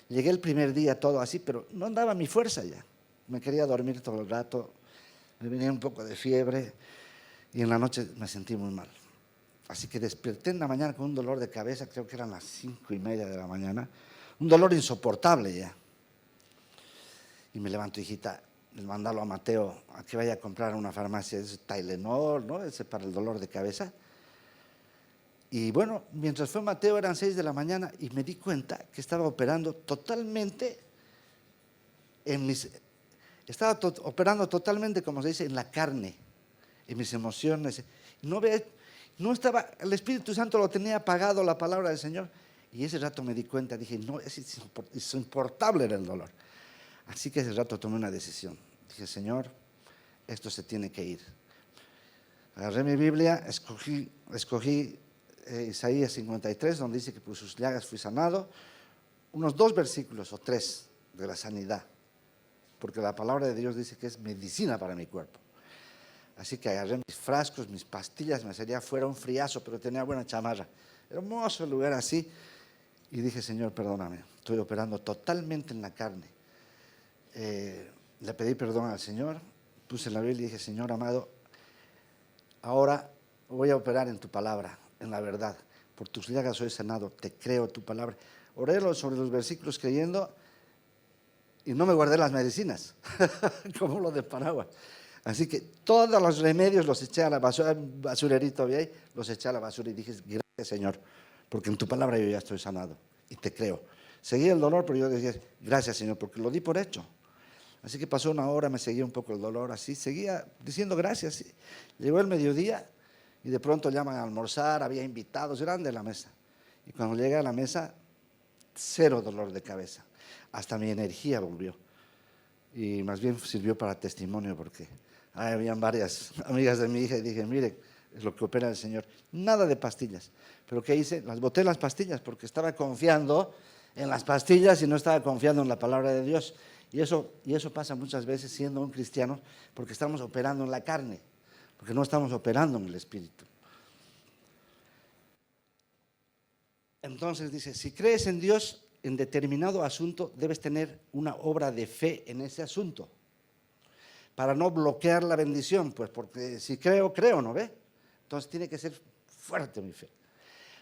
llegué el primer día todo así, pero no andaba mi fuerza ya. Me quería dormir todo el rato, me venía un poco de fiebre. Y en la noche me sentí muy mal. Así que desperté en la mañana con un dolor de cabeza, creo que eran las 5:30 de la mañana, un dolor insoportable ya. Y me levanto, hijita, mandarlo a Mateo a que vaya a comprar a una farmacia, ese Tylenol, ¿no? Ese para el dolor de cabeza. Y bueno, mientras fue Mateo eran 6 de la mañana y me di cuenta que estaba operando totalmente operando totalmente, como se dice, en la carne, en mis emociones. No estaba, el Espíritu Santo lo tenía apagado, la palabra del Señor. Y ese rato me di cuenta, dije, no, es insoportable era el dolor. Así que ese rato tomé una decisión. Dije, Señor, esto se tiene que ir. Agarré mi Biblia, escogí Isaías 53, donde dice que por sus llagas fui sanado. Unos 2 versículos o 3 de la sanidad. Porque la palabra de Dios dice que es medicina para mi cuerpo. Así que agarré mis frascos, mis pastillas, me salía fuera un friazo, pero tenía buena chamarra. Hermoso lugar así. Y dije, Señor, perdóname, estoy operando totalmente en la carne. Le pedí perdón al Señor, puse la Biblia y dije, Señor amado, ahora voy a operar en tu palabra, en la verdad. Por tus llagas soy sanado, te creo tu palabra. Oré sobre los versículos creyendo y no me guardé las medicinas, como lo de Paraguay. Así que todos los remedios los eché a la basura, basurerito había ahí, los eché a la basura y dije, gracias Señor, porque en tu palabra yo ya estoy sanado y te creo. Seguía el dolor, pero yo decía, gracias Señor, porque lo di por hecho. Así que pasó una hora, me seguía un poco el dolor, así, seguía diciendo gracias. Llegó el mediodía y de pronto llaman a almorzar, había invitados, grande la mesa. Y cuando llegué a la mesa, 0 dolor de cabeza, hasta mi energía volvió. Y más bien sirvió para testimonio porque habían varias amigas de mi hija y dije, mire, es lo que opera el Señor. Nada de pastillas. Pero ¿qué hice? Las boté las pastillas porque estaba confiando en las pastillas y no estaba confiando en la palabra de Dios. Y eso pasa muchas veces siendo un cristiano porque estamos operando en la carne, porque no estamos operando en el Espíritu. Entonces dice, si crees en Dios en determinado asunto, debes tener una obra de fe en ese asunto para no bloquear la bendición, pues porque si creo, ¿no ve? Entonces tiene que ser fuerte mi fe.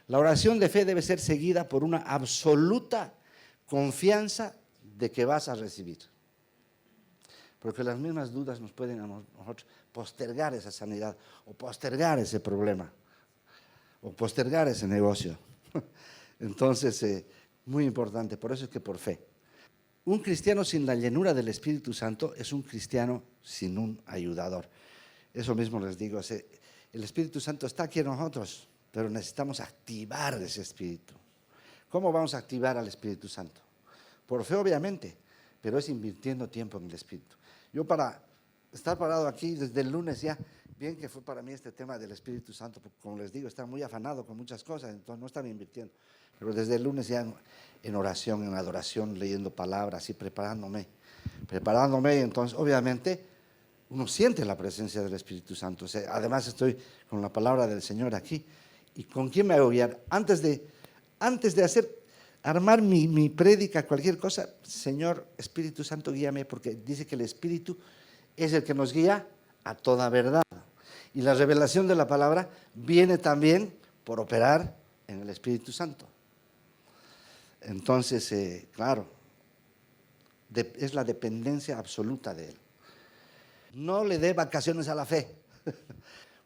La oración de fe debe ser seguida por una absoluta confianza de que vas a recibir. Porque las mismas dudas nos pueden a nosotros postergar esa sanidad o postergar ese problema o postergar ese negocio. Entonces, muy importante, por eso es que por fe. Un cristiano sin la llenura del Espíritu Santo es un cristiano sin un ayudador. Eso mismo les digo, el Espíritu Santo está aquí en nosotros, pero necesitamos activar ese Espíritu. ¿Cómo vamos a activar al Espíritu Santo? Por fe, obviamente, pero es invirtiendo tiempo en el Espíritu. Yo para estar parado aquí desde el lunes ya, bien que fue para mí este tema del Espíritu Santo, porque como les digo, estaba muy afanado con muchas cosas, entonces no estaba invirtiendo. Pero desde el lunes ya en oración, en adoración, leyendo palabras y preparándome, y entonces obviamente uno siente la presencia del Espíritu Santo. O sea, además estoy con la palabra del Señor aquí. ¿Y con quién me voy a guiar? Antes de hacer armar mi prédica, cualquier cosa, Señor, Espíritu Santo, guíame, porque dice que el Espíritu es el que nos guía a toda verdad. Y la revelación de la palabra viene también por operar en el Espíritu Santo. Entonces, claro, es la dependencia absoluta de Él. No le dé vacaciones a la fe,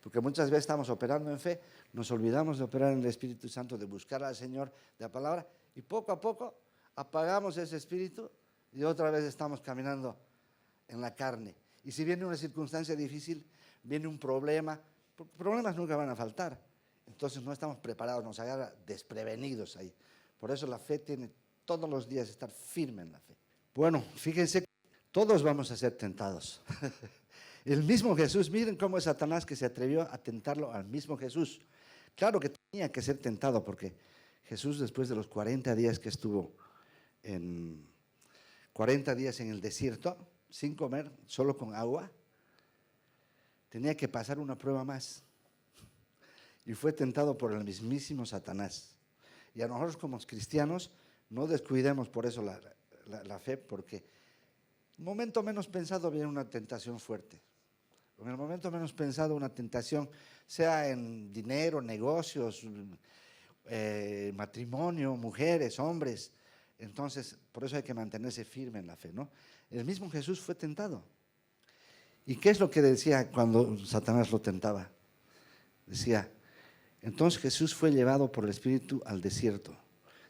porque muchas veces estamos operando en fe, nos olvidamos de operar en el Espíritu Santo, de buscar al Señor, de la palabra, y poco a poco apagamos ese espíritu y otra vez estamos caminando en la carne. Y si viene una circunstancia difícil, viene un problema, problemas nunca van a faltar, entonces no estamos preparados, nos agarra desprevenidos ahí. Por eso la fe tiene todos los días estar firme en la fe. Bueno, fíjense, todos vamos a ser tentados. El mismo Jesús, miren cómo es Satanás que se atrevió a tentarlo al mismo Jesús. Claro que tenía que ser tentado porque Jesús, después de los 40 días que estuvo 40 días en el desierto, sin comer, solo con agua, tenía que pasar una prueba más. Y fue tentado por el mismísimo Satanás. Y a nosotros como cristianos no descuidemos por eso la fe, porque en el momento menos pensado viene una tentación fuerte. En el momento menos pensado una tentación, sea en dinero, negocios, matrimonio, mujeres, hombres. Entonces, por eso hay que mantenerse firme en la fe, ¿no? El mismo Jesús fue tentado. ¿Y qué es lo que decía cuando Satanás lo tentaba? Decía, entonces Jesús fue llevado por el Espíritu al desierto,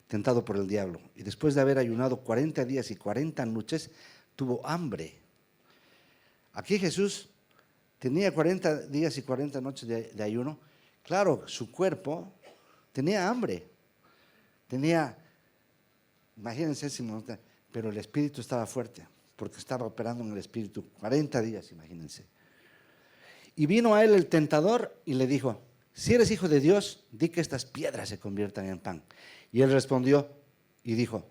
tentado por el diablo. Y después de haber ayunado 40 días y 40 noches, tuvo hambre. Aquí Jesús tenía 40 días y 40 noches de ayuno. Claro, su cuerpo tenía hambre. Imagínense, pero el Espíritu estaba fuerte, porque estaba operando en el Espíritu 40 días, imagínense. Y vino a él el tentador y le dijo, si eres hijo de Dios, di que estas piedras se conviertan en pan. Y él respondió y dijo,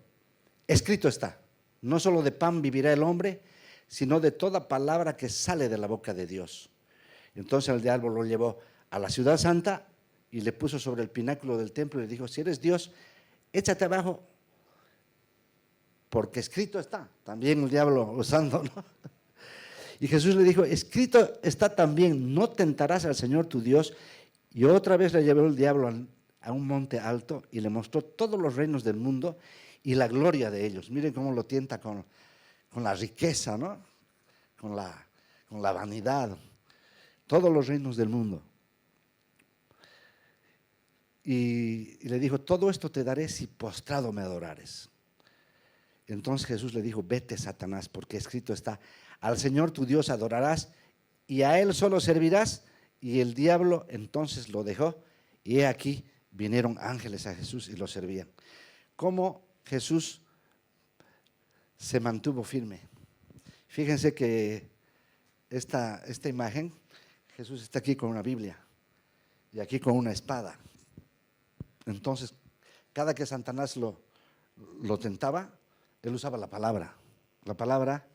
escrito está, no solo de pan vivirá el hombre, sino de toda palabra que sale de la boca de Dios. Entonces el diablo lo llevó a la ciudad santa y le puso sobre el pináculo del templo y le dijo, si eres Dios, échate abajo, porque escrito está. También el diablo usando, ¿no? Y Jesús le dijo, escrito está también, no tentarás al Señor tu Dios. Y otra vez le llevó el diablo a un monte alto y le mostró todos los reinos del mundo y la gloria de ellos. Miren cómo lo tienta con la riqueza, ¿no? Con la vanidad, todos los reinos del mundo. Y le dijo, todo esto te daré si postrado me adorares. Entonces Jesús le dijo, vete, Satanás, porque escrito está, al Señor tu Dios adorarás y a Él solo servirás. Y el diablo entonces lo dejó y he aquí vinieron ángeles a Jesús y lo servían. ¿Cómo Jesús se mantuvo firme? Fíjense que esta imagen, Jesús está aquí con una Biblia y aquí con una espada. Entonces, cada que Satanás lo tentaba, él usaba la palabra. La palabra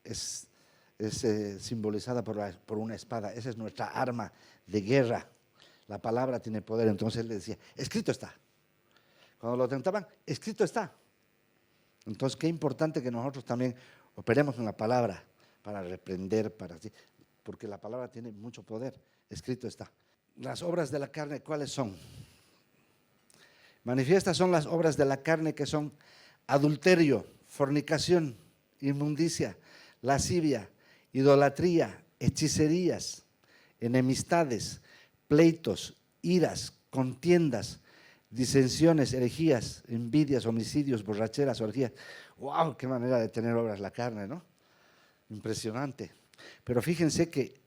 es simbolizada por una espada. Esa es nuestra arma de guerra. La palabra tiene poder. Entonces él le decía, escrito está. Cuando lo tentaban, escrito está. Entonces qué importante que nosotros también operemos en la palabra para reprender, porque la palabra tiene mucho poder. Escrito está. Las obras de la carne, ¿cuáles son? Manifiestas son las obras de la carne, que son adulterio, fornicación, inmundicia, lascivia, idolatría, hechicerías, enemistades, pleitos, iras, contiendas, disensiones, herejías, envidias, homicidios, borracheras, orgías. ¡Wow! ¡Qué manera de tener obras la carne!, ¿no? Impresionante. Pero fíjense que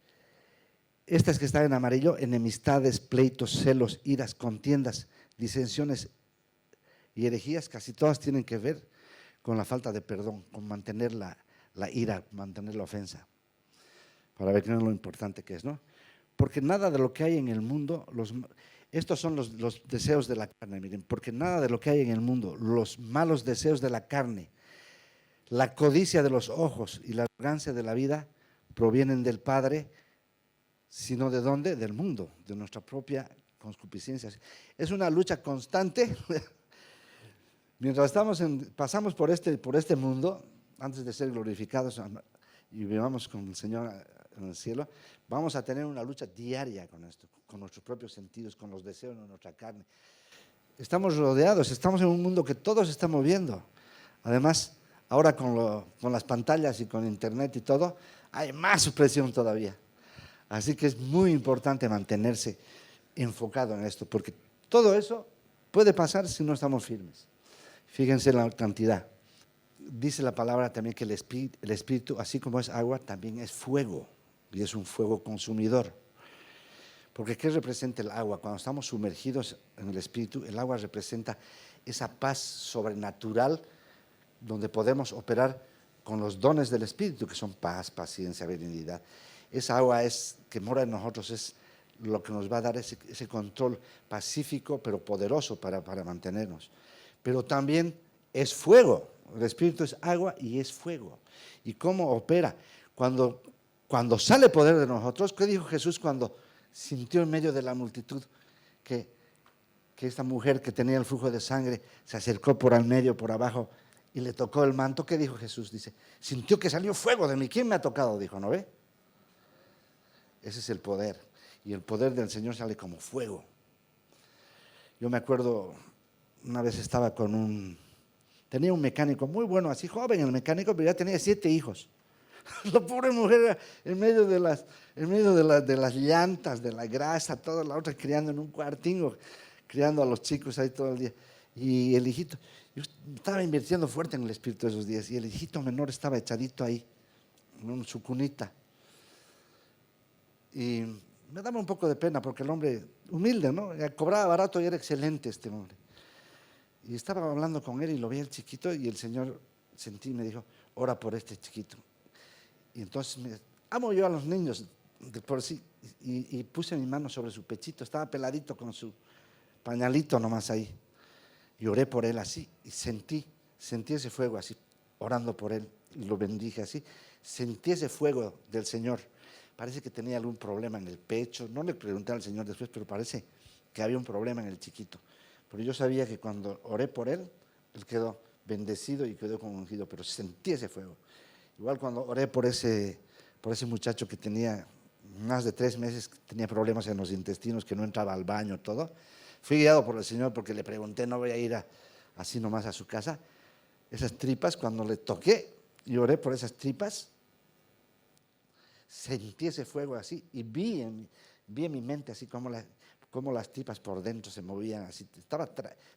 estas que están en amarillo, enemistades, pleitos, celos, iras, contiendas, disensiones y herejías, casi todas tienen que ver con la falta de perdón, con mantener la ira, mantener la ofensa, para ver qué es lo importante que es, ¿no? Porque nada de lo que hay en el mundo, estos son los deseos de la carne, miren, porque nada de lo que hay en el mundo, los malos deseos de la carne, la codicia de los ojos y la arrogancia de la vida provienen del Padre, sino ¿de dónde? Del mundo, de nuestra propia concupiscencia. Es una lucha constante Mientras pasamos por este mundo, antes de ser glorificados y vivamos con el Señor en el cielo, vamos a tener una lucha diaria con esto, con nuestros propios sentidos, con los deseos de nuestra carne. Estamos rodeados, estamos en un mundo que todo se está moviendo. Además, ahora con las pantallas y con internet y todo, hay más presión todavía. Así que es muy importante mantenerse enfocado en esto, porque todo eso puede pasar si no estamos firmes. Fíjense la cantidad. Dice la palabra también que el espíritu, así como es agua, también es fuego, y es un fuego consumidor. Porque ¿qué representa el agua? Cuando estamos sumergidos en el espíritu, el agua representa esa paz sobrenatural donde podemos operar con los dones del espíritu, que son paz, paciencia, benignidad. Esa agua que mora en nosotros es lo que nos va a dar ese control pacífico, pero poderoso para mantenernos. Pero también es fuego. El espíritu es agua y es fuego. ¿Y cómo opera? Cuando sale poder de nosotros, ¿qué dijo Jesús cuando sintió en medio de la multitud que esta mujer que tenía el flujo de sangre se acercó por al medio, por abajo, y le tocó el manto? ¿Qué dijo Jesús? Dice, sintió que salió fuego de mí. ¿Quién me ha tocado? Dijo, ¿no ve? Ese es el poder. Y el poder del Señor sale como fuego. Yo me acuerdo, una vez estaba tenía un mecánico muy bueno, así joven el mecánico, pero ya tenía 7 hijos. La pobre mujer en medio de las llantas, de la grasa, toda la otra criando en un cuartingo, criando a los chicos ahí todo el día. Y el hijito, yo estaba invirtiendo fuerte en el espíritu esos días, y el hijito menor estaba echadito ahí, en su cunita. Y me daba un poco de pena porque el hombre, humilde, ¿no? Cobraba barato y era excelente este hombre. Y estaba hablando con él y lo vi el chiquito, y el Señor me dijo, ora por este chiquito. Y entonces amo yo a los niños de por sí, y puse mi mano sobre su pechito, estaba peladito con su pañalito nomás ahí, y oré por él así, y sentí ese fuego así, orando por él, y lo bendije así, sentí ese fuego del Señor. Parece que tenía algún problema en el pecho, no le pregunté al Señor después, pero parece que había un problema en el chiquito. Pero yo sabía que cuando oré por él, él quedó bendecido y quedó como ungido, pero sentí ese fuego. Igual cuando oré por ese muchacho que tenía más de 3 meses, que tenía problemas en los intestinos, que no entraba al baño, todo, fui guiado por el Señor porque le pregunté, no voy a ir así nomás a su casa. Esas tripas, cuando le toqué y oré por esas tripas, sentí ese fuego así y vi en mi mente así como las tripas por dentro se movían así. Estaba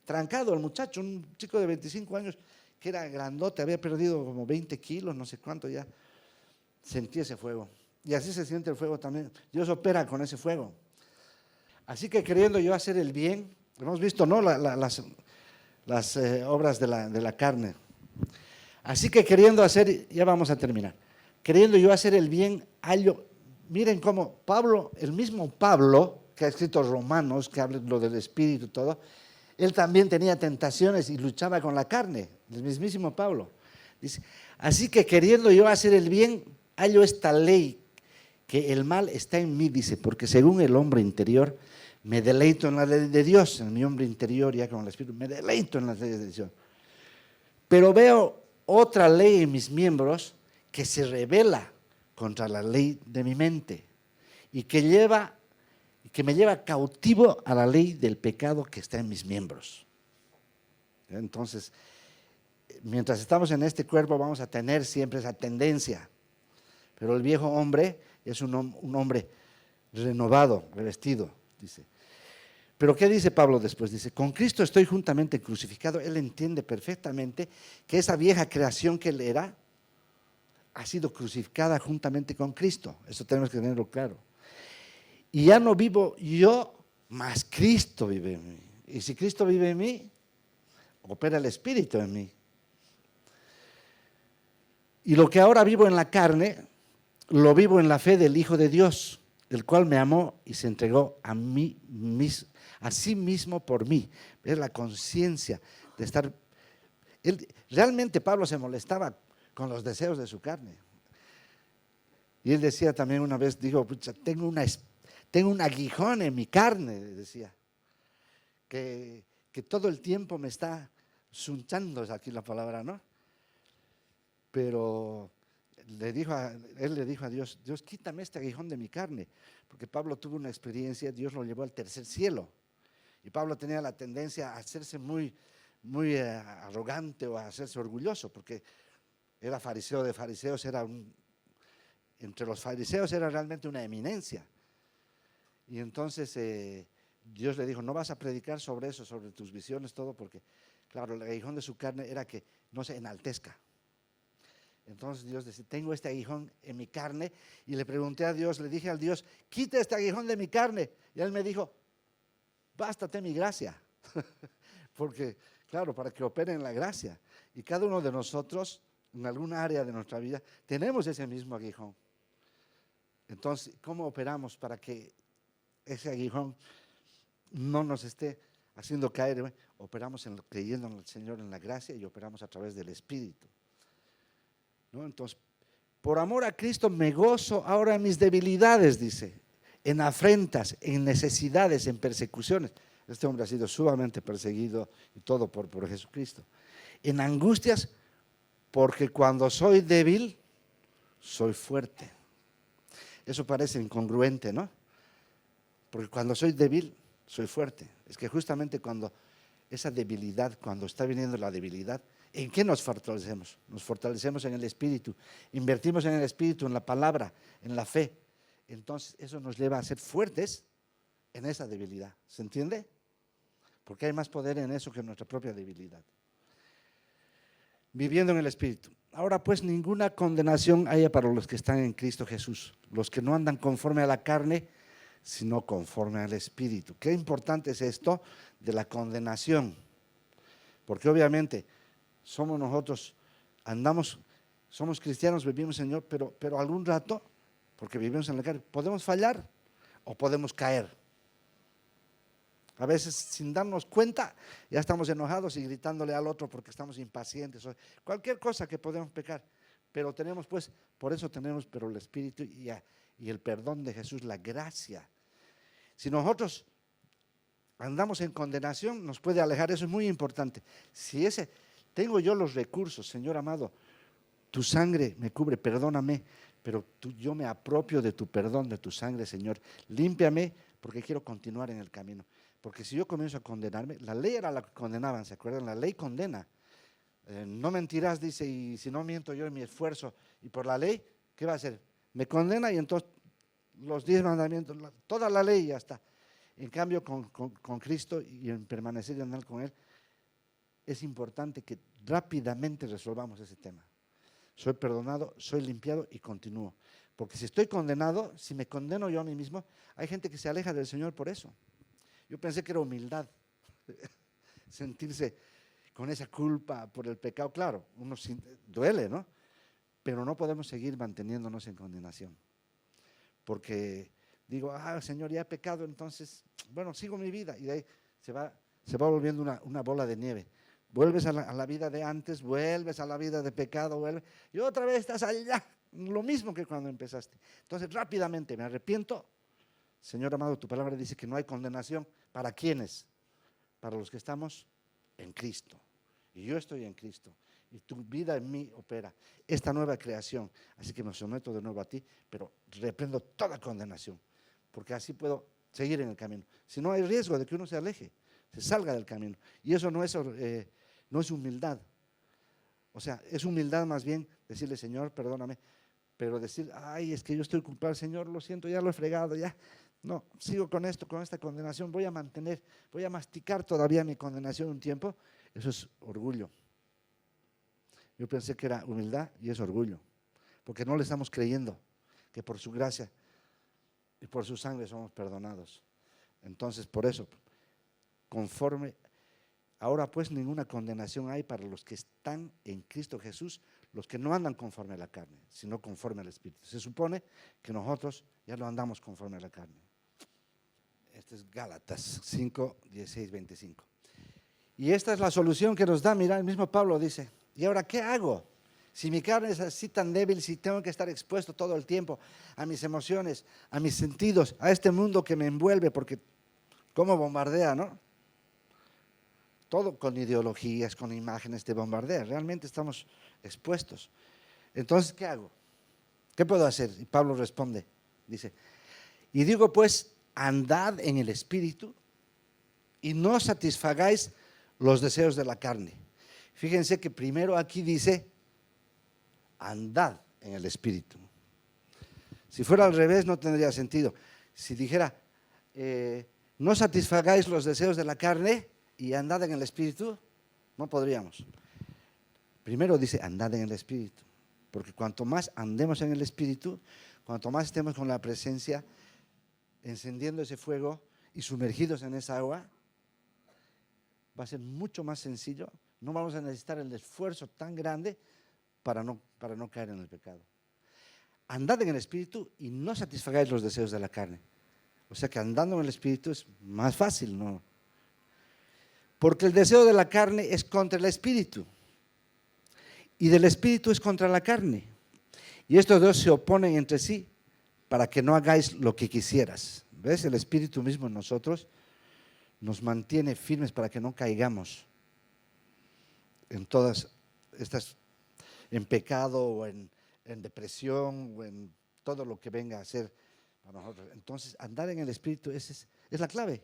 trancado el muchacho, un chico de 25 años que era grandote, había perdido como 20 kilos, no sé cuánto ya. Sentí ese fuego. Y así se siente el fuego también. Dios opera con ese fuego. Así que queriendo yo hacer el bien, hemos visto, ¿no? Las obras de la carne. Así que queriendo hacer, ya vamos a terminar, queriendo yo hacer el bien, miren cómo Pablo, el mismo Pablo, que ha escrito Romanos, que habla lo del espíritu y todo, él también tenía tentaciones y luchaba con la carne, el mismísimo Pablo. Dice, así que queriendo yo hacer el bien, hallo esta ley, que el mal está en mí, dice, porque según el hombre interior, me deleito en la ley de Dios, en mi hombre interior, ya con el espíritu, me deleito en las leyes de Dios. Pero veo otra ley en mis miembros que se rebela contra la ley de mi mente y que me lleva cautivo a la ley del pecado que está en mis miembros. Entonces, mientras estamos en este cuerpo vamos a tener siempre esa tendencia, pero el viejo hombre es un hombre renovado, revestido, dice. Pero ¿qué dice Pablo después? Dice, con Cristo estoy juntamente crucificado. Él entiende perfectamente que esa vieja creación que él era ha sido crucificada juntamente con Cristo. Eso tenemos que tenerlo claro. Y ya no vivo yo, mas Cristo vive en mí. Y si Cristo vive en mí, opera el Espíritu en mí. Y lo que ahora vivo en la carne, lo vivo en la fe del Hijo de Dios, el cual me amó y se entregó a sí mismo por mí. Es la conciencia de estar. Realmente Pablo se molestaba con los deseos de su carne. Y él decía también una vez, tengo un aguijón en mi carne, decía, que todo el tiempo me está sunchando es aquí la palabra, ¿no? Pero él le dijo a Dios, Dios, quítame este aguijón de mi carne, porque Pablo tuvo una experiencia, Dios lo llevó al tercer cielo, y Pablo tenía la tendencia a hacerse muy arrogante o a hacerse orgulloso, porque era fariseo de fariseos, entre los fariseos era realmente una eminencia. Y entonces Dios le dijo, no vas a predicar sobre eso, sobre tus visiones, todo, porque claro, el aguijón de su carne era que no se enaltezca. Entonces Dios dice, tengo este aguijón en mi carne, y le pregunté a Dios, le dije al Dios, quita este aguijón de mi carne, y él me dijo, bástate mi gracia, porque claro, para que opere en la gracia, y cada uno de nosotros, en alguna área de nuestra vida, tenemos ese mismo aguijón. Entonces, ¿cómo operamos para que ese aguijón no nos esté haciendo caer? Operamos creyendo en el Señor, en la gracia, y operamos a través del Espíritu, ¿no? Entonces, por amor a Cristo me gozo ahora en mis debilidades, dice, en afrentas, en necesidades, en persecuciones. Este hombre ha sido sumamente perseguido y todo por Jesucristo. En angustias, porque cuando soy débil, soy fuerte. Eso parece incongruente, ¿no? Porque cuando soy débil, soy fuerte. Es que justamente cuando esa debilidad, cuando está viniendo la debilidad, ¿en qué nos fortalecemos? Nos fortalecemos en el Espíritu, invertimos en el Espíritu, en la palabra, en la fe. Entonces eso nos lleva a ser fuertes en esa debilidad. ¿Se entiende? Porque hay más poder en eso que en nuestra propia debilidad. Viviendo en el Espíritu. Ahora pues ninguna condenación haya para los que están en Cristo Jesús, los que no andan conforme a la carne, sino conforme al Espíritu. Qué importante es esto de la condenación, porque obviamente somos nosotros, somos cristianos, vivimos Señor, pero algún rato, porque vivimos en la carne, podemos fallar o podemos caer. A veces sin darnos cuenta ya estamos enojados y gritándole al otro porque estamos impacientes, o cualquier cosa que podemos pecar, pero tenemos pues, por eso tenemos pero el Espíritu y el perdón de Jesús, la gracia. Si nosotros andamos en condenación, nos puede alejar, eso es muy importante. Si tengo yo los recursos, Señor amado, tu sangre me cubre, perdóname, pero yo me apropio de tu perdón, de tu sangre, Señor, límpiame porque quiero continuar en el camino. Porque si yo comienzo a condenarme, la ley era la que condenaban, ¿se acuerdan? La ley condena. No mentirás, dice, y si no miento yo en mi esfuerzo, y por la ley, ¿qué va a hacer? Me condena y entonces los 10 mandamientos, toda la ley ya está. En cambio, con Cristo y en permanecer y andar con Él, es importante que rápidamente resolvamos ese tema. Soy perdonado, soy limpiado y continúo. Porque si estoy condenado, si me condeno yo a mí mismo, hay gente que se aleja del Señor por eso. Yo pensé que era humildad, sentirse con esa culpa por el pecado. Claro, duele, ¿no? Pero no podemos seguir manteniéndonos en condenación. Porque digo, Señor, ya he pecado, entonces, bueno, sigo mi vida. Y de ahí se va volviendo una bola de nieve. Vuelves a la vida de antes, vuelves a la vida de pecado, y otra vez estás allá, lo mismo que cuando empezaste. Entonces, rápidamente me arrepiento. Señor amado, tu palabra dice que no hay condenación. ¿Para quiénes? Para los que estamos en Cristo. Y yo estoy en Cristo. Y tu vida en mí opera esta nueva creación. Así que me someto de nuevo a ti, pero reprendo toda condenación, porque así puedo seguir en el camino. Si no, hay riesgo de que uno se aleje, se salga del camino. Y eso no es humildad. O sea, es humildad más bien decirle, Señor, perdóname, pero decir, es que yo estoy culpable, Señor, lo siento, ya lo he fregado, ya. No, sigo con esto, con esta condenación, voy a masticar todavía mi condenación un tiempo. Eso es orgullo. Yo pensé que era humildad y es orgullo, porque no le estamos creyendo que por su gracia y por su sangre somos perdonados. Entonces, por eso, ahora pues ninguna condenación hay para los que están en Cristo Jesús, los que no andan conforme a la carne, sino conforme al Espíritu. Se supone que nosotros ya no andamos conforme a la carne. Este es Gálatas 5, 16, 25. Y esta es la solución que nos da, mira, el mismo Pablo dice, ¿y ahora qué hago? Si mi carne es así tan débil, si tengo que estar expuesto todo el tiempo a mis emociones, a mis sentidos, a este mundo que me envuelve, porque cómo bombardea, ¿no? todo con ideologías, con imágenes de bombardear. Realmente estamos expuestos. Entonces, ¿qué hago? ¿Qué puedo hacer? Y Pablo responde, dice, y digo pues, andad en el Espíritu y no satisfagáis los deseos de la carne. Fíjense que primero aquí dice, andad en el Espíritu. Si fuera al revés no tendría sentido. Si dijera, no satisfagáis los deseos de la carne y andad en el Espíritu, no podríamos. Primero dice, andad en el Espíritu, porque cuanto más andemos en el Espíritu, cuanto más estemos con la presencia, encendiendo ese fuego y sumergidos en esa agua, va a ser mucho más sencillo. No vamos a necesitar el esfuerzo tan grande para no caer en el pecado. Andad en el Espíritu y no satisfagáis los deseos de la carne. O sea que andando en el Espíritu es más fácil, ¿no? Porque el deseo de la carne es contra el Espíritu y del Espíritu es contra la carne. Y estos dos se oponen entre sí para que no hagáis lo que quisieras. ¿Ves? El Espíritu mismo en nosotros nos mantiene firmes para que no caigamos en todas estas, en pecado o en depresión o en todo lo que venga a ser para nosotros. Entonces, andar en el Espíritu es la clave.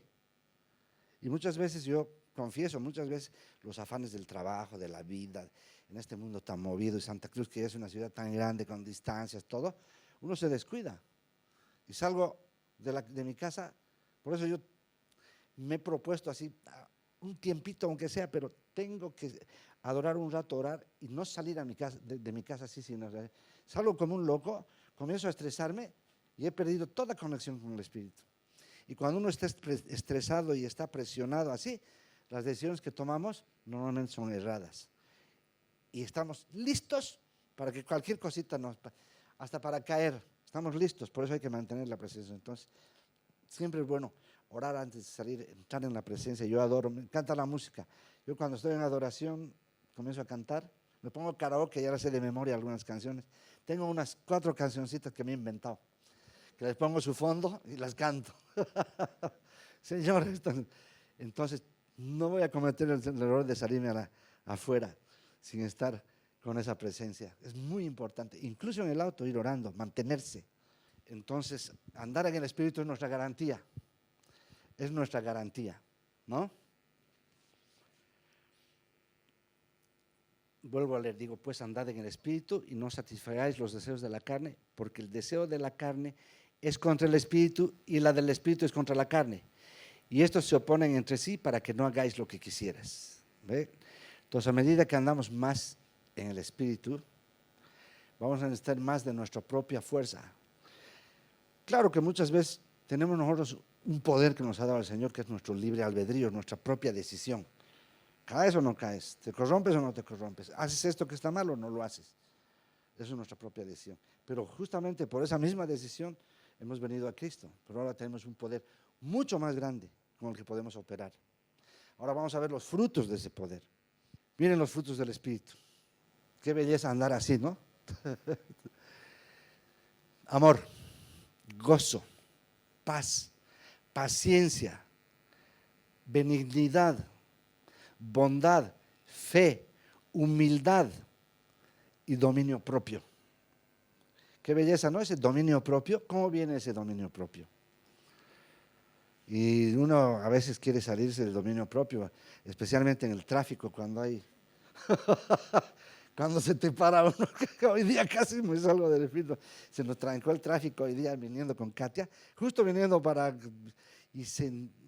Y muchas veces yo confieso, muchas veces los afanes del trabajo, de la vida, en este mundo tan movido, y Santa Cruz, que es una ciudad tan grande, con distancias, todo, uno se descuida. Y salgo de mi casa, por eso yo me he propuesto así, un tiempito aunque sea, pero tengo que adorar un rato, orar y no salir a mi casa, de mi casa así, sino salgo como un loco, comienzo a estresarme y he perdido toda conexión con el Espíritu. Y cuando uno está estresado y está presionado así, las decisiones que tomamos normalmente son erradas. Y estamos listos para que cualquier cosita hasta para caer, estamos listos, por eso hay que mantener la presencia. Entonces, siempre es bueno orar antes de salir, entrar en la presencia. Yo adoro, me encanta la música. Yo cuando estoy en adoración, comienzo a cantar, me pongo karaoke, ya sé de memoria algunas canciones. Tengo unas 4 cancioncitas que me he inventado, que les pongo su fondo y las canto. Señor, entonces no voy a cometer el error de salirme afuera sin estar con esa presencia. Es muy importante, incluso en el auto ir orando, mantenerse. Entonces, andar en el Espíritu es nuestra garantía. Es nuestra garantía, ¿no? Vuelvo a leer, digo, pues andad en el Espíritu y no satisfagáis los deseos de la carne, porque el deseo de la carne es contra el Espíritu y la del Espíritu es contra la carne. Y estos se oponen entre sí para que no hagáis lo que quisieras. ¿Ve? Entonces, a medida que andamos más en el Espíritu, vamos a necesitar más de nuestra propia fuerza. Claro que muchas veces tenemos nosotros un poder que nos ha dado el Señor, que es nuestro libre albedrío, nuestra propia decisión. ¿Caes o no caes? ¿Te corrompes o no te corrompes? ¿Haces esto que está mal o no lo haces? Eso es nuestra propia decisión. Pero justamente por esa misma decisión hemos venido a Cristo. Pero ahora tenemos un poder mucho más grande con el que podemos operar. Ahora vamos a ver los frutos de ese poder. Miren los frutos del Espíritu. Qué belleza andar así, ¿no? Amor, gozo, paz, paciencia, benignidad, bondad, fe, humildad y dominio propio. Qué belleza, ¿no? Ese dominio propio. ¿Cómo viene ese dominio propio? Y uno a veces quiere salirse del dominio propio, especialmente en el tráfico, cuando hay cuando se te para uno. Hoy día casi me salgo del Espíritu. Se nos trancó el tráfico hoy día viniendo con Katia, justo viniendo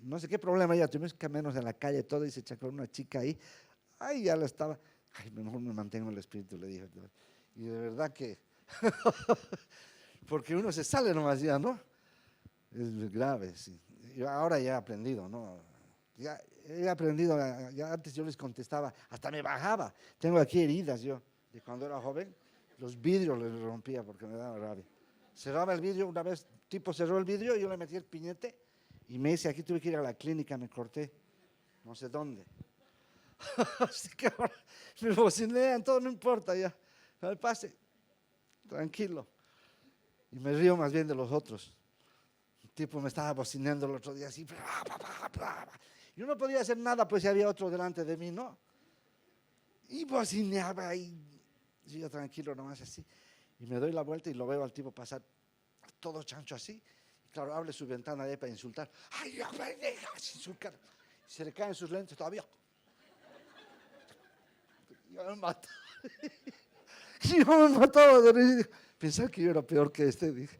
no sé qué problema ya tuvimos, que menos en la calle todo, y se chacó una chica ahí. Ay, ya la estaba. Ay, mejor me mantengo en el Espíritu, le dije. Y de verdad que porque uno se sale nomás ya, ¿no? Es grave, sí. Yo ahora ya he aprendido, ¿no? Ya he aprendido, ya antes yo les contestaba, hasta me bajaba. Tengo aquí heridas yo, de cuando era joven, los vidrios les rompía porque me daba rabia. Cerraba el vidrio, una vez tipo cerró el vidrio y yo le metí el piñete y me dice, aquí tuve que ir a la clínica, me corté, no sé dónde. Así que ahora me bocinean, todo no importa ya, me pase, tranquilo. Y me río más bien de los otros. Un tipo me estaba bocinando el otro día así, Yo no podía hacer nada, pues si había otro delante de mí, ¿no? Y bocineaba ahí, yo tranquilo nomás así. Y me doy la vuelta y lo veo al tipo pasar todo chancho así. Y claro, abre su ventana ahí para insultar. ¡Ay, Dios me deja! Sin su cara. Y se le caen sus lentes todavía. Yo me mataba. Yo me mataba de reír. Pensaba que yo era peor que este, dije.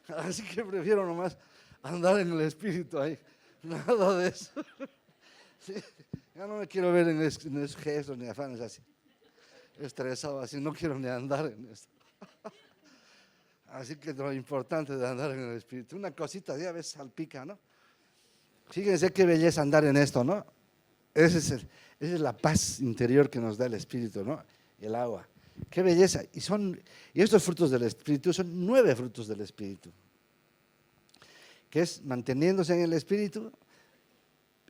Así que prefiero nomás andar en el espíritu ahí. Nada de eso. Sí, ya no me quiero ver en esos gestos ni afanes así. Estresado así, no quiero ni andar en esto. Así que lo importante de andar en el espíritu, una cosita así a veces salpica, ¿no? Fíjense qué belleza andar en esto, ¿no? Esa es la paz interior que nos da el espíritu, ¿no? El agua. Qué belleza. Y estos frutos del espíritu son 9 frutos del espíritu. Que es manteniéndose en el espíritu,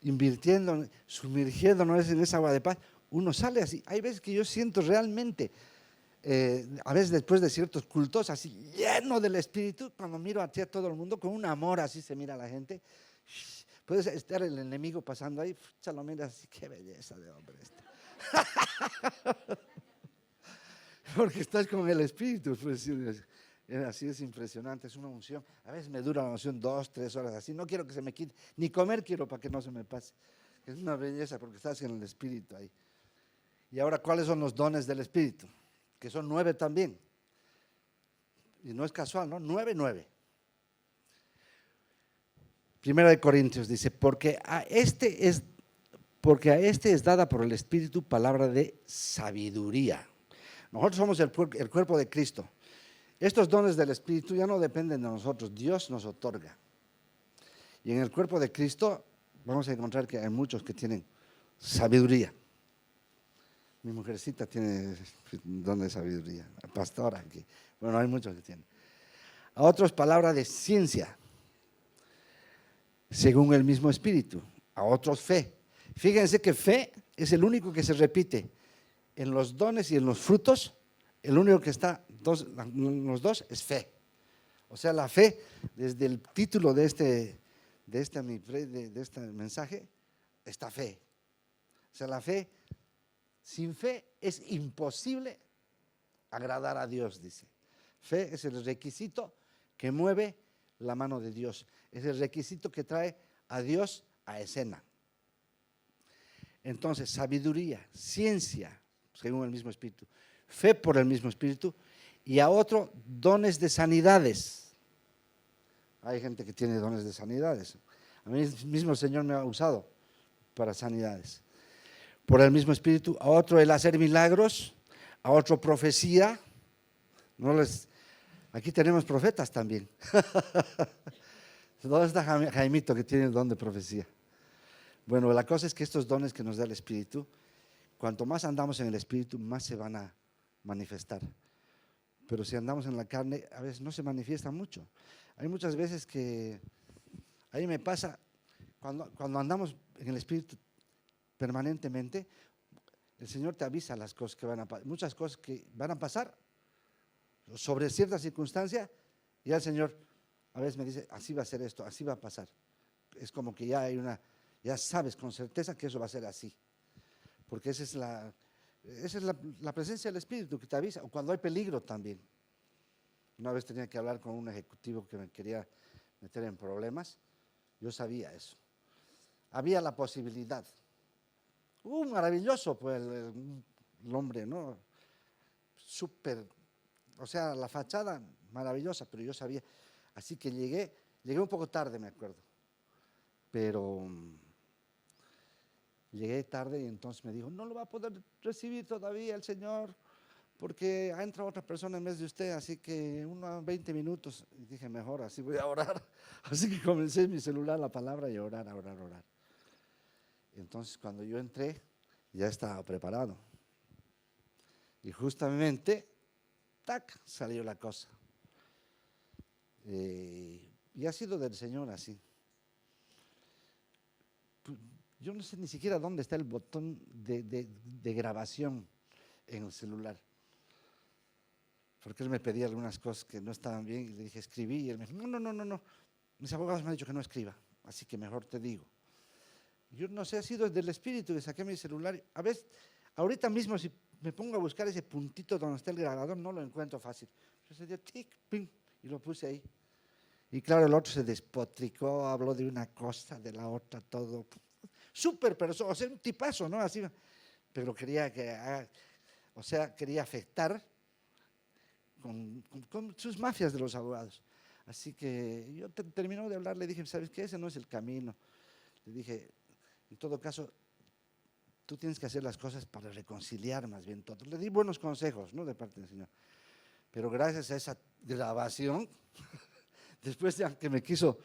invirtiendo, sumergiéndonos en esa agua de paz. Uno sale así. Hay veces que yo siento realmente, a veces después de ciertos cultos, así lleno del espíritu, cuando miro a todo el mundo, con un amor así se mira a la gente. Puede estar el enemigo pasando ahí, se lo mira así, qué belleza de hombre este. Porque estás con el espíritu, pues, así es impresionante, es una unción. A veces me dura la unción 2, 3 horas así, no quiero que se me quite, ni comer quiero para que no se me pase. Es una belleza porque estás en el espíritu ahí. Y ahora, ¿cuáles son los dones del espíritu? Que son 9 también. Y no es casual, ¿no? 9, 9. Primera de Corintios dice, porque a este es dada por el Espíritu palabra de sabiduría. Nosotros somos el cuerpo de Cristo. Estos dones del Espíritu ya no dependen de nosotros, Dios nos otorga. Y en el cuerpo de Cristo vamos a encontrar que hay muchos que tienen sabiduría. Mi mujercita tiene don de sabiduría, la pastora aquí. Bueno, hay muchos que tienen. A otros palabra de ciencia, según el mismo Espíritu. A otros fe. Fíjense que fe es el único que se repite en los dones y en los frutos. El único que está los dos es fe. O sea, la fe, desde el título de este mensaje, está fe. O sea, la fe, sin fe es imposible agradar a Dios, dice. Fe es el requisito que mueve la mano de Dios. Es el requisito que trae a Dios a escena. Entonces, sabiduría, ciencia, según el mismo Espíritu, fe por el mismo Espíritu, y a otro, dones de sanidades. Hay gente que tiene dones de sanidades. A mí mismo el Señor me ha usado para sanidades. Por el mismo Espíritu, a otro el hacer milagros, a otro profecía. Aquí tenemos profetas también. ¿Dónde está Jaimito que tiene el don de profecía? Bueno, la cosa es que estos dones que nos da el Espíritu, cuanto más andamos en el Espíritu, más se van a manifestar. Pero si andamos en la carne, a veces no se manifiesta mucho. Hay muchas veces que, a mí me pasa, cuando andamos en el Espíritu permanentemente, el Señor te avisa las cosas que van a pasar, muchas cosas que van a pasar sobre cierta circunstancia, y el Señor a veces me dice, así va a ser esto, así va a pasar. Es como que ya sabes con certeza que eso va a ser así. Porque esa es la presencia del Espíritu que te avisa, o cuando hay peligro también. Una vez tenía que hablar con un ejecutivo que me quería meter en problemas, yo sabía eso. Había la posibilidad. Maravilloso, pues, el hombre, ¿no? Súper, o sea, la fachada maravillosa, pero yo sabía. Así que llegué un poco tarde, me acuerdo. Pero llegué tarde y entonces me dijo, no lo va a poder recibir todavía el Señor, porque ha entrado otra persona en vez de usted, así que unos 20 minutos. Y dije, mejor, así voy a orar. Así que comencé en mi celular la palabra y orar. Entonces, cuando yo entré, ya estaba preparado. Y justamente, tac, salió la cosa. Y ha sido del Señor así. Yo no sé ni siquiera dónde está el botón de grabación en el celular. Porque él me pedía algunas cosas que no estaban bien y le dije, escribí, y él me dijo, no. Mis abogados me han dicho que no escriba, así que mejor te digo. Yo no sé, ha sido del espíritu que saqué mi celular. A veces, ahorita mismo, si me pongo a buscar ese puntito donde está el grabador, no lo encuentro fácil. Entonces, dio tic, ping, y lo puse ahí. Y claro, el otro se despotricó, habló de una cosa, de la otra, todo. Súper persona, o sea, un tipazo, ¿no? Así, pero quería o sea, quería afectar con sus mafias de los abogados. Así que yo terminó de hablar, le dije, ¿sabes qué? Ese no es el camino. Le dije, en todo caso, tú tienes que hacer las cosas para reconciliar más bien todo. Le di buenos consejos, ¿no? De parte del Señor. Pero gracias a esa grabación, después de que me quiso,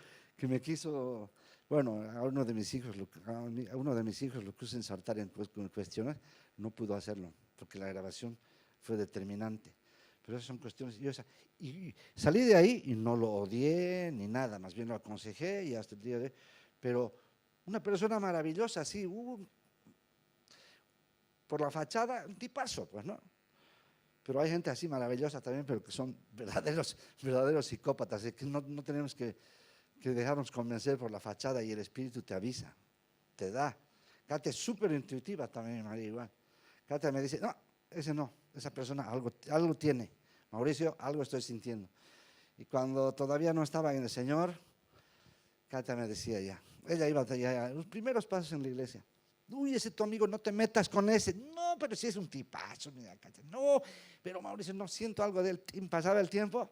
bueno, a uno de mis hijos lo quiso ensartar en cuestiones, no pudo hacerlo, porque la grabación fue determinante. Pero esas son cuestiones, y salí de ahí y no lo odié ni nada, más bien lo aconsejé y hasta el día de hoy. Pero una persona maravillosa, sí, por la fachada, un tipazo, pues, ¿no? Pero hay gente así maravillosa también, pero que son verdaderos psicópatas, que no tenemos que dejarnos convencer por la fachada, y el espíritu te avisa, te da. Katia es súper intuitiva también, María, igual. Katia me dice, no, ese no, esa persona algo tiene. Mauricio, algo estoy sintiendo. Y cuando todavía no estaba en el Señor, Katia me decía ya, ella iba ya los primeros pasos en la iglesia. Uy, ese tu amigo, no te metas con ese. No, pero si es un tipazo, mira, Katia. No, pero Mauricio, no siento algo de él. Pasaba el tiempo,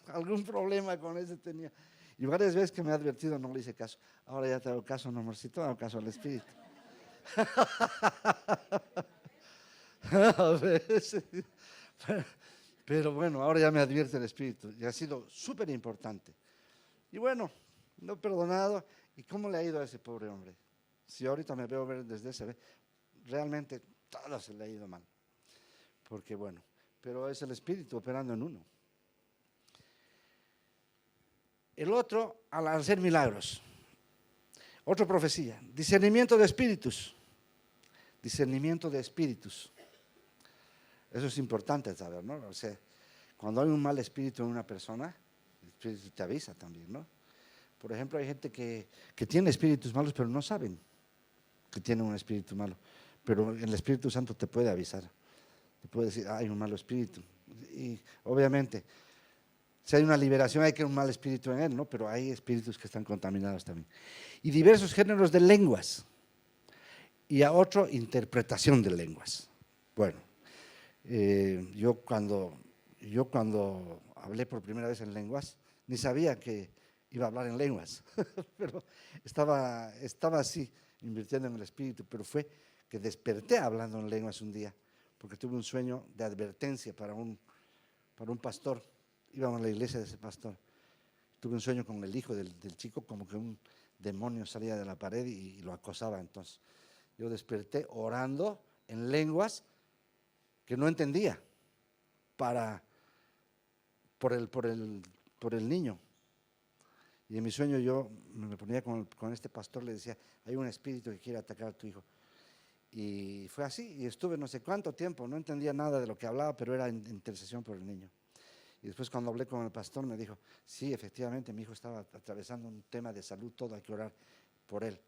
algún problema con ese tenía. Y varias veces que me ha advertido no le hice caso. Ahora ya te hago caso, no, amorcito, hago caso al Espíritu. A veces. Pero bueno, ahora ya me advierte el Espíritu y ha sido súper importante. Y bueno, no he perdonado. ¿Y cómo le ha ido a ese pobre hombre? Si ahorita me veo ver desde ese, realmente todo se le ha ido mal. Porque bueno, pero es el Espíritu operando en uno. El otro, al hacer milagros. Otra profecía, discernimiento de espíritus. Discernimiento de espíritus. Eso es importante saber, ¿no? O sea, cuando hay un mal espíritu en una persona, el espíritu te avisa también, ¿no? Por ejemplo, hay gente que tiene espíritus malos, pero no saben que tiene un espíritu malo. Pero el Espíritu Santo te puede avisar. Te puede decir, hay un malo espíritu. Y obviamente, si hay una liberación, hay que un mal espíritu en él, ¿no? Pero hay espíritus que están contaminados también. Y diversos géneros de lenguas. Y a otro, interpretación de lenguas. Bueno, yo cuando hablé por primera vez en lenguas, ni sabía que iba a hablar en lenguas, pero estaba así, invirtiendo en el espíritu, pero fue que desperté hablando en lenguas un día, porque tuve un sueño de advertencia para un pastor. Íbamos a la iglesia de ese pastor. Tuve un sueño con el hijo del chico, como que un demonio salía de la pared y lo acosaba. Entonces, yo desperté orando en lenguas que no entendía por el niño. Y en mi sueño yo me ponía con este pastor, le decía, hay un espíritu que quiere atacar a tu hijo. Y fue así, y estuve no sé cuánto tiempo, no entendía nada de lo que hablaba, pero era intercesión por el niño. Y después cuando hablé con el pastor me dijo, sí, efectivamente, mi hijo estaba atravesando un tema de salud, todo, hay que orar por él.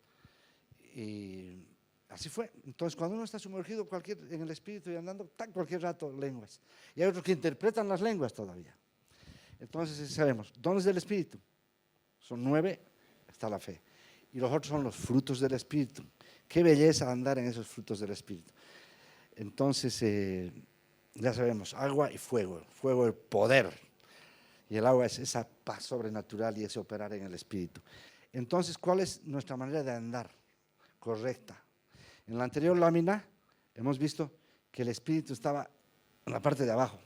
Y así fue. Entonces, cuando uno está sumergido en el espíritu y andando, cualquier rato lenguas. Y hay otros que interpretan las lenguas todavía. Entonces, sabemos, dones del espíritu. Son 9, está la fe. Y los otros son los frutos del espíritu. Qué belleza andar en esos frutos del espíritu. Entonces, ya sabemos, agua y fuego. Fuego es poder. Y el agua es esa paz sobrenatural y ese operar en el espíritu. Entonces, ¿cuál es nuestra manera de andar correcta? En la anterior lámina hemos visto que el espíritu estaba en la parte de abajo.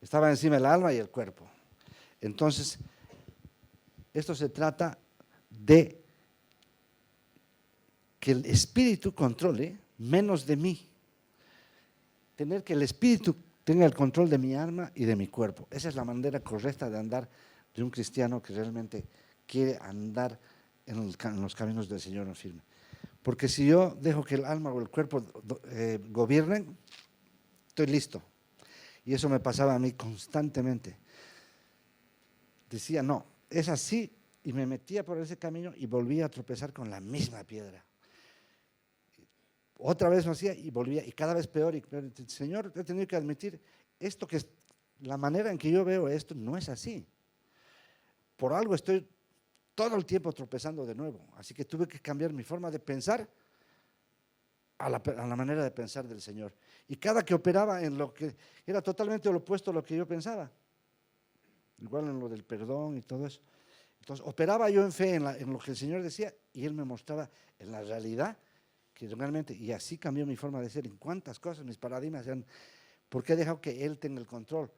Estaba encima del alma y el cuerpo. Entonces, esto se trata de que el espíritu controle menos de mí. Tener que el espíritu tenga el control de mi alma y de mi cuerpo. Esa es la manera correcta de andar de un cristiano que realmente quiere andar en los caminos del Señor en firme. Porque si yo dejo que el alma o el cuerpo gobiernen, estoy listo. Y eso me pasaba a mí constantemente. Decía, no, es así y me metía por ese camino y volvía a tropezar con la misma piedra. Otra vez lo hacía y volvía, y cada vez peor y peor. Señor, he tenido que admitir, esto que es, la manera en que yo veo esto no es así. Por algo estoy todo el tiempo tropezando de nuevo. Así que tuve que cambiar mi forma de pensar a la manera de pensar del Señor. Y cada que operaba en lo que era totalmente lo opuesto a lo que yo pensaba. Igual en lo del perdón y todo eso. Entonces, operaba yo en fe en lo que el Señor decía y Él me mostraba en la realidad que realmente, y así cambió mi forma de ser en cuántas cosas, mis paradigmas eran, porque he dejado que Él tenga el control.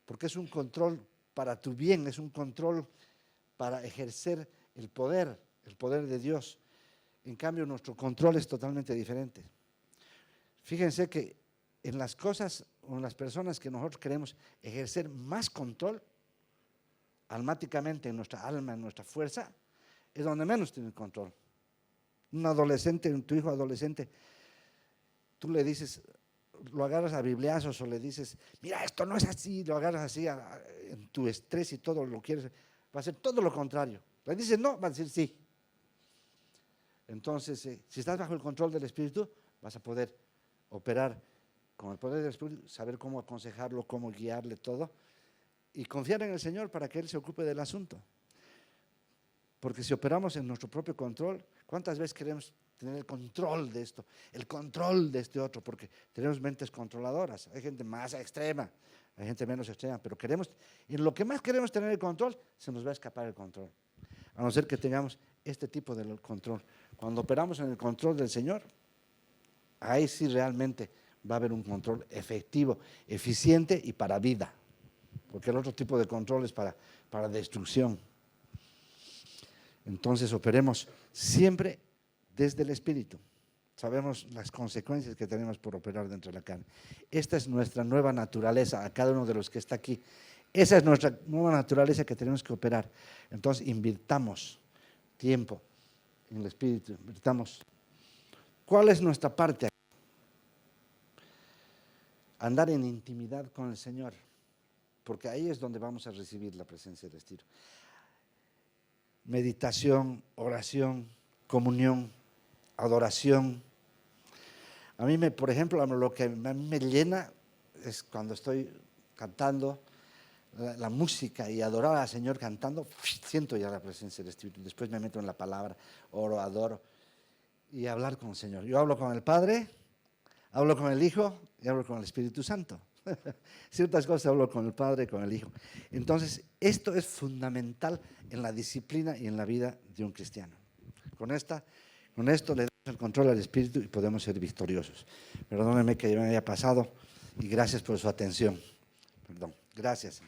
Porque es un control para tu bien, es un control para ejercer el poder de Dios. En cambio, nuestro control es totalmente diferente. Fíjense que en las cosas o en las personas que nosotros queremos ejercer más control, almáticamente en nuestra alma, en nuestra fuerza, es donde menos tiene control. Un adolescente, tu hijo adolescente, tú le dices, lo agarras a bibliazos o le dices, mira, esto no es así, lo agarras así en tu estrés y todo lo quieres, va a ser todo lo contrario. Le dices no, va a decir sí. Entonces, si estás bajo el control del Espíritu, vas a poder operar con el poder del Espíritu, saber cómo aconsejarlo, cómo guiarle todo y confiar en el Señor para que Él se ocupe del asunto. Porque si operamos en nuestro propio control, ¿cuántas veces queremos tener el control de esto, el control de este otro? Porque tenemos mentes controladoras. Hay gente más extrema, hay gente menos extrema, pero en lo que más queremos tener el control, se nos va a escapar el control. A no ser que tengamos este tipo de control. Cuando operamos en el control del Señor, ahí sí realmente va a haber un control efectivo, eficiente y para vida. Porque el otro tipo de control es para destrucción. Entonces operemos siempre desde el Espíritu. Sabemos las consecuencias que tenemos por operar dentro de la carne. Esta es nuestra nueva naturaleza, a cada uno de los que está aquí. Esa es nuestra nueva naturaleza que tenemos que operar. Entonces invirtamos tiempo en el Espíritu, invirtamos. ¿Cuál es nuestra parte? Andar en intimidad con el Señor, porque ahí es donde vamos a recibir la presencia del Espíritu. Meditación, oración, comunión, adoración. A mí, por ejemplo, lo que a mí me llena es cuando estoy cantando la música y adorar al Señor cantando, siento ya la presencia del Espíritu. Después me meto en la palabra, oro, adoro y hablar con el Señor. Yo hablo con el Padre, hablo con el Hijo y hablo con el Espíritu Santo. Ciertas cosas hablo con el Padre y con el Hijo. Entonces, esto es fundamental en la disciplina y en la vida de un cristiano. Con esto le damos el control al Espíritu y podemos ser victoriosos. Perdónenme que yo me haya pasado y gracias por su atención. Perdón, gracias.